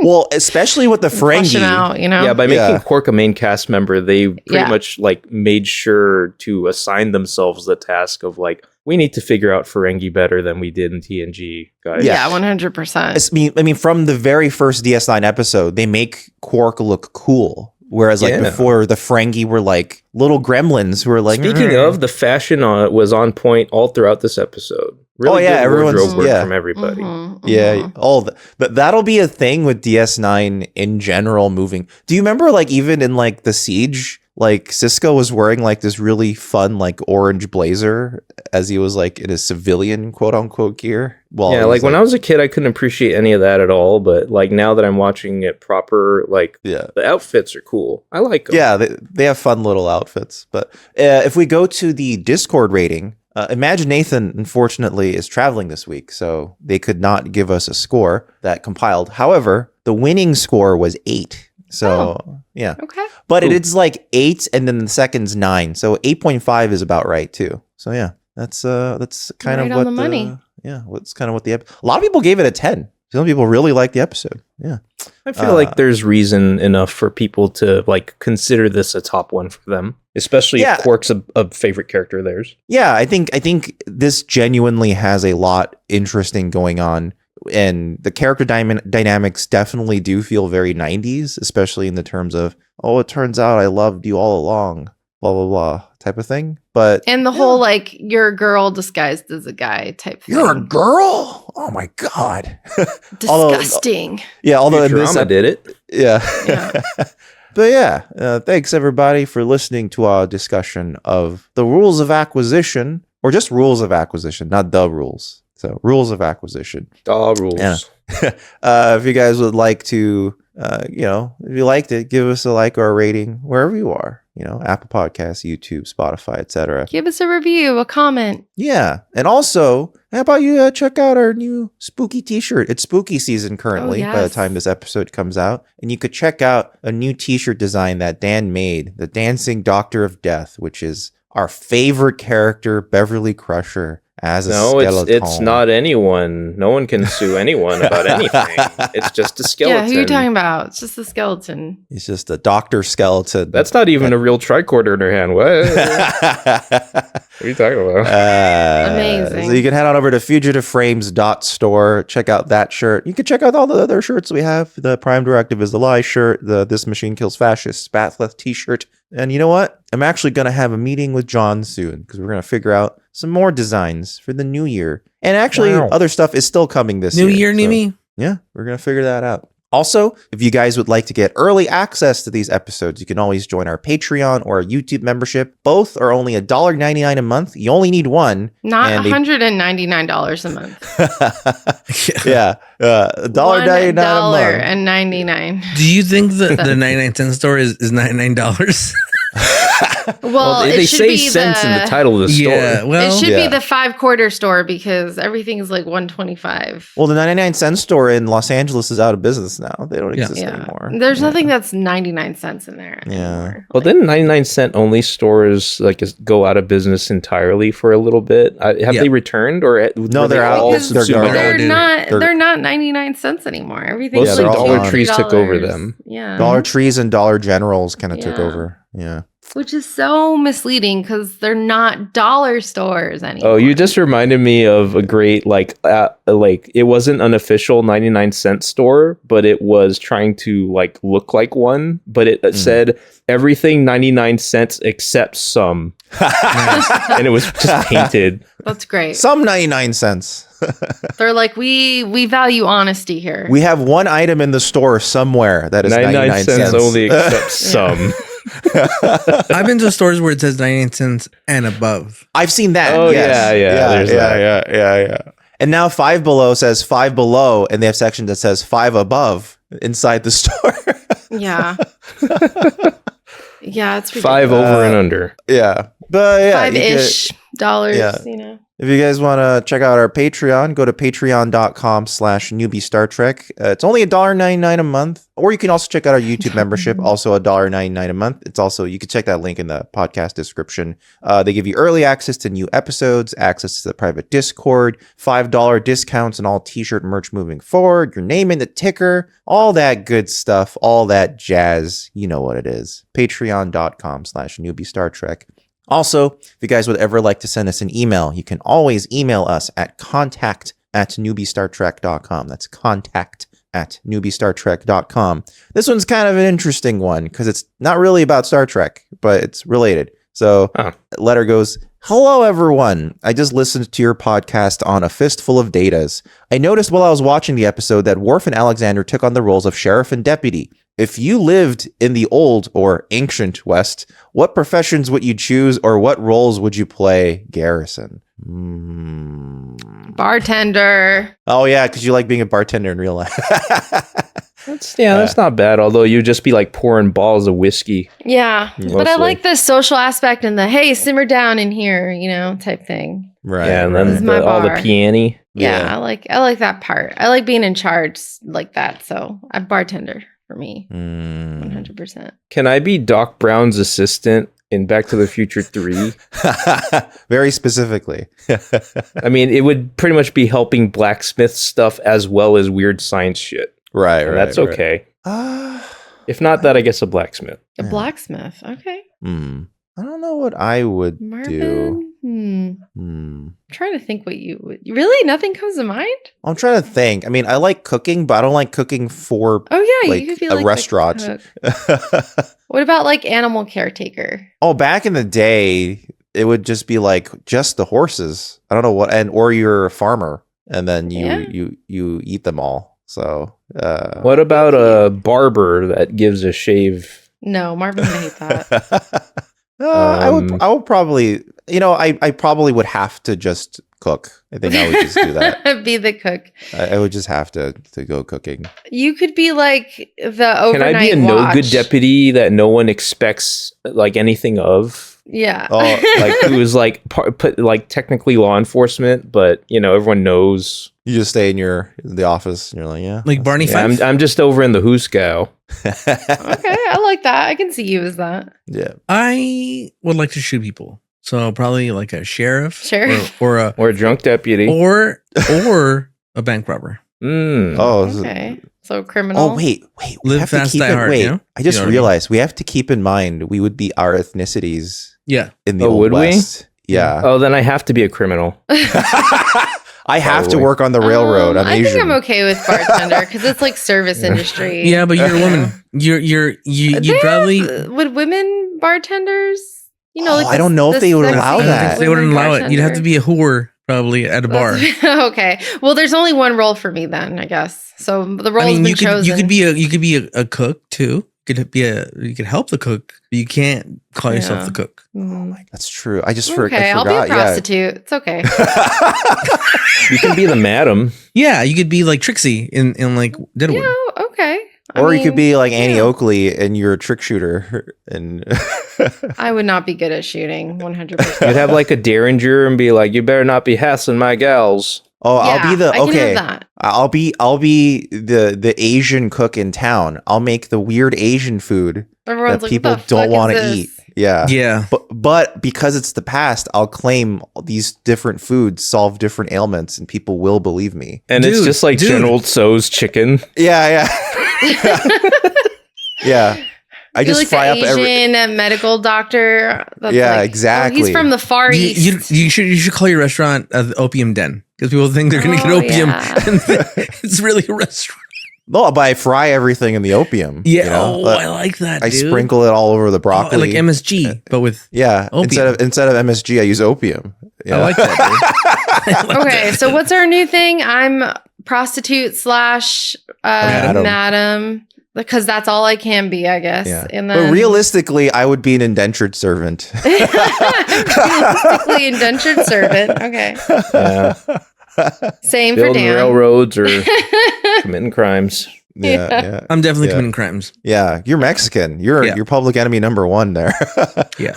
well, especially with the flesh them Ferengi. out, Yeah, by making Yeah. Quark a main cast member, they pretty much like made sure to assign themselves the task of like, we need to figure out Ferengi better than we did in TNG, guys. Yeah, 100%. I mean, from the very first DS9 episode, they make Quark look cool. Whereas like before, the Ferengi were like little gremlins who were like. Speaking of, the fashion on it was on point all throughout this episode. Really good everyone's wardrobe work from everybody. Yeah, but that'll be a thing with DS9 in general moving. Do you remember like even in like the Siege, like Cisco was wearing like this really fun like orange blazer as he was like in his civilian quote unquote gear? Well, yeah, like when I was a kid, I couldn't appreciate any of that at all. But like now that I'm watching it proper, like the outfits are cool. I like them. Yeah, they have fun little outfits. But if we go to the Discord rating, Imagine Nathan, unfortunately, is traveling this week, so they could not give us a score that compiled. However, the winning score was 8. So yeah. Okay. But it's like 8 and then the second's 9. So 8.5 is about right too. So yeah, that's kind Right of on what the money. what's kind of what a lot of people gave it a 10. Some people really like the episode. Yeah. I feel like there's reason enough for people to like consider this a top one for them, especially if Quark's a favorite character of theirs. Yeah, I think this genuinely has a lot interesting going on. And the character dynamics definitely do feel very 90s, especially in the terms of, oh, it turns out I loved you all along, blah, blah, blah type of thing. But And the whole like, you're a girl disguised as a guy type thing. You're a girl? Oh my God. Disgusting. Although in this did it. Yeah. But yeah, thanks everybody for listening to our discussion of the rules of acquisition, or just rules of acquisition, not the rules. So rules of acquisition. All rules. Yeah. If you guys would like to, if you liked it, give us a like or a rating wherever you are. Apple Podcasts, YouTube, Spotify, etc. Give us a review, a comment. Yeah. And also, how about you check out our new spooky t-shirt? It's spooky season currently by the time this episode comes out. And you could check out a new t-shirt design that Dan made, the Dancing Doctor of Death, which is our favorite character, Beverly Crusher. As a skeleton. It's not anyone. No one can sue anyone about anything. It's just a skeleton. Yeah, who are you talking about? It's just a skeleton. He's just a doctor skeleton. That's not even a real tricorder in her hand. What? What are you talking about? Amazing. So you can head on over to fugitiveframes.store. Check out that shirt. You can check out all the other shirts we have. The Prime Directive is the Lie shirt. The This Machine Kills Fascists Spatleth t-shirt. And you know what? I'm actually going to have a meeting with John soon because we're going to figure out some more designs for the new year. And actually, other stuff is still coming this year. New year, Newbie? Yeah, we're going to figure that out. Also, if you guys would like to get early access to these episodes, you can always join our Patreon or our YouTube membership. Both are only $1.99 a month. You only need one. Not $199 a month. Yeah, $1.99 a month. And 99. Do you think that the 99-cent store is $99? Well, they say cents in the title of the store. Yeah, well, it should be the 5-quarter store because everything is like $1.25. Well, the 99-cent store in Los Angeles is out of business now. They don't exist anymore. There's nothing that's 99 cents in there anymore. Well, then 99-cent only stores go out of business entirely for a little bit. Have they returned or no? They're out. They're not 99 cents anymore. Everything. Mostly Dollar Trees took over them. Yeah, Dollar Trees and Dollar Generals kind of took over. Yeah. Which is so misleading because they're not dollar stores anymore. Oh, you just reminded me of a great it wasn't an official 99-cent store, but it was trying to look like one, but it said everything 99 cents except some. And it was just painted. That's great. Some 99 cents. They're like, we value honesty here. We have one item in the store somewhere that is 99 cents only except some. I've been to stores where it says 99 cents and above. I've seen that. Oh, yes. Yeah. And now Five Below says Five Below, and they have sections that says Five Above inside the store. Yeah. Yeah, it's ridiculous. 5 over and under. Yeah. But yeah. $5-ish dollars, If you guys want to check out our Patreon, go to patreon.com/newbie Star Trek. It's only $1.99 a month. Or you can also check out our YouTube membership, also $1.99 a month. It's also, you can check that link in the podcast description. They give you early access to new episodes, access to the private Discord, $5 discounts on all t-shirt merch moving forward, your name in the ticker, all that good stuff, all that jazz. You know what it is. Patreon.com/newbie Star Trek. Also, if you guys would ever like to send us an email, you can always email us at contact@newbiestartrek.com. That's contact@newbiestartrek.com. This one's kind of an interesting one because it's not really about Star Trek, but it's related. So, letter goes, "Hello, everyone. I just listened to your podcast on A Fistful of Datas. I noticed while I was watching the episode that Worf and Alexander took on the roles of sheriff and deputy. If you lived in the old or ancient West, what professions would you choose or what roles would you play, Garrison?" Bartender. Oh, yeah, because you like being a bartender in real life. That's not bad. Although you'd just be pouring balls of whiskey. Yeah. But I like the social aspect and the, hey, simmer down in here, type thing. Right. Yeah, and then all the piano. Yeah, I like that part. I like being in charge like that. So I'm bartender for me. 100%. Can I be Doc Brown's assistant in Back to the Future 3? Very specifically. I mean, it would pretty much be helping blacksmith stuff as well as weird science shit. Right, And right. that's okay. Right. If not that, I guess a blacksmith. A blacksmith. Okay. I don't know what I would do. Marvin. Trying to think what you would. Really? Nothing comes to mind? I'm trying to think. I mean, I like cooking, but I don't like cooking for Oh, yeah. You could be a like restaurant. What about like animal caretaker? Oh, back in the day, it would just be like just the horses. I don't know what, or you're a farmer, and then you eat them all. So, what about a barber that gives a shave? No, Marvin would hate that. I would probably, I probably would have to just cook. I think I would just do that. Be the cook. I would just have to go cooking. You could be like the overnight Can I be a no good deputy that no one expects like anything of? Yeah. Oh, Like who is like like technically law enforcement, but everyone knows. You just stay in the office and you're like, yeah. Like Barney Yeah, Fife? I'm just over in the Hooskow. Okay, I like that. I can see you as that. Yeah. I would like to shoot people. So probably like a sheriff. Sheriff. Or a Or a drunk deputy. or a bank robber. Oh, Okay. So criminal. Oh, wait. We Live have fast, to keep die it. hard, Wait, you know? I just You know what I mean? realized we have to keep in mind we would be our ethnicities Yeah. in the Oh, Old would we? West. Yeah. Oh, then I have to be a criminal. I have to Probably. work on the railroad. I'm I Asian. think I'm okay with bartender because it's like service industry. Yeah, but you're a woman. You They probably have- would women bartenders? Like I don't know if they would allow I don't that. think they wouldn't allow it. You'd have to be a whore probably at a bar. Okay. Well, there's only one role for me then, I guess. So the role's been chosen. you could be a cook too. You could help the cook, but you can't call yourself Yeah. the cook. That's true. I just Okay, I I'll forgot. be a prostitute. It's okay. You can be the madam. Yeah, you could be like Trixie in like Deadwood. Yeah, okay. Or you could be like Annie yeah. Oakley and you're a trick shooter. And I would not be good at shooting 100%. You'd have like a derringer and be like, you better not be hassling my gals. oh, I'll be the I can okay. have that. I'll be the Asian cook in town. I'll make the weird Asian food Everyone's that like, people what the don't fuck want is to this? eat. Yeah. Yeah. But because it's the past, I'll claim these different foods solve different ailments and people will believe me. And it's just like General Tso's chicken. Yeah. Yeah. I You're just like fry the up Asian medical doctor. That's Yeah, like, exactly. Oh, he's from the Far East. You should call your restaurant the Opium Den because people think they're going to get Oh, opium, yeah. and it's really a restaurant. No, but I fry everything in the opium. Yeah, you know? I like that. I dude. sprinkle it all over the broccoli. like MSG, but with yeah. opium. Instead of MSG, I use opium. Yeah. I like that. Dude. I like Okay, that. so what's our new thing? I'm prostitute / madam. Because that's all I can be, I guess. Yeah. And then But realistically, I would be an indentured servant. realistically indentured servant. Okay. Yeah. Same for Building Dan. railroads or committing crimes. Yeah. I'm definitely Yeah. committing crimes. Yeah. You're Mexican. You're public enemy number one there. Yeah.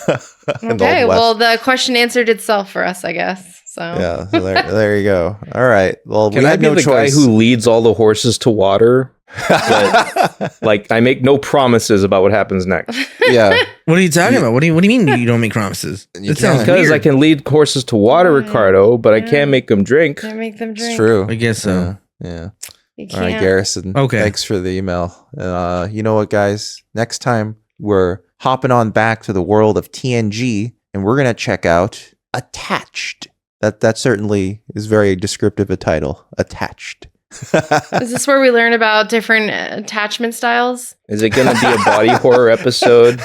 In the Okay, Old West. well, the question answered itself for us, I guess. So Yeah, so there you go. All right. Well, Can we I had be no the guy choice. who leads all the horses to water? But like, I make no promises about what happens next. Yeah. What are you talking about? What do you mean you don't make promises? You That sounds can't. Because I weird. can lead horses to water, Ricardo, but I can't make them drink. can't make them drink. It's true. I guess so. Yeah. You All right, can't. Garrison. Okay. Thanks for the email. You know what, guys? Next time we're hopping on back to the world of TNG, and we're gonna check out Attached. That certainly is very descriptive a title. Attached. Is this where we learn about different attachment styles? Is it going to be a body horror episode?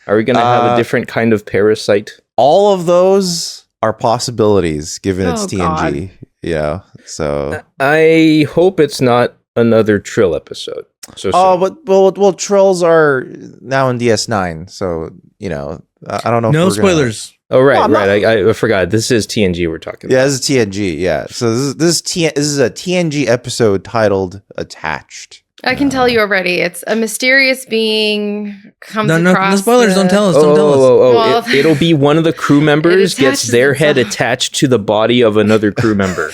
Are we going to have a different kind of parasite? All of those are possibilities given it's Oh, TNG. Yeah. So. I hope it's not another Trill episode. So Oh, but well, trolls are now in DS9, so I don't know. No if we're gonna- spoilers. Oh, right, Well, I'm right. I forgot. This is TNG we're talking Yeah, about. this is TNG. Yeah, so this is a TNG episode titled "Attached." I can tell you already. It's a mysterious being comes No across. spoilers. Don't tell us. Oh, Don't tell us. Well- it'll be one of the crew members gets attaches their head itself. attached to the body of another crew member.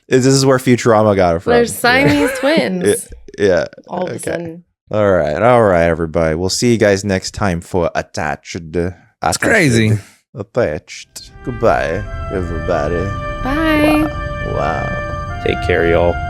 This is where Futurama got it from. There's Siamese twins. Yeah. all of a sudden. All right, everybody. We'll see you guys next time for Attached. It's crazy. Attached. Goodbye, everybody. Bye. Wow. Take care, y'all.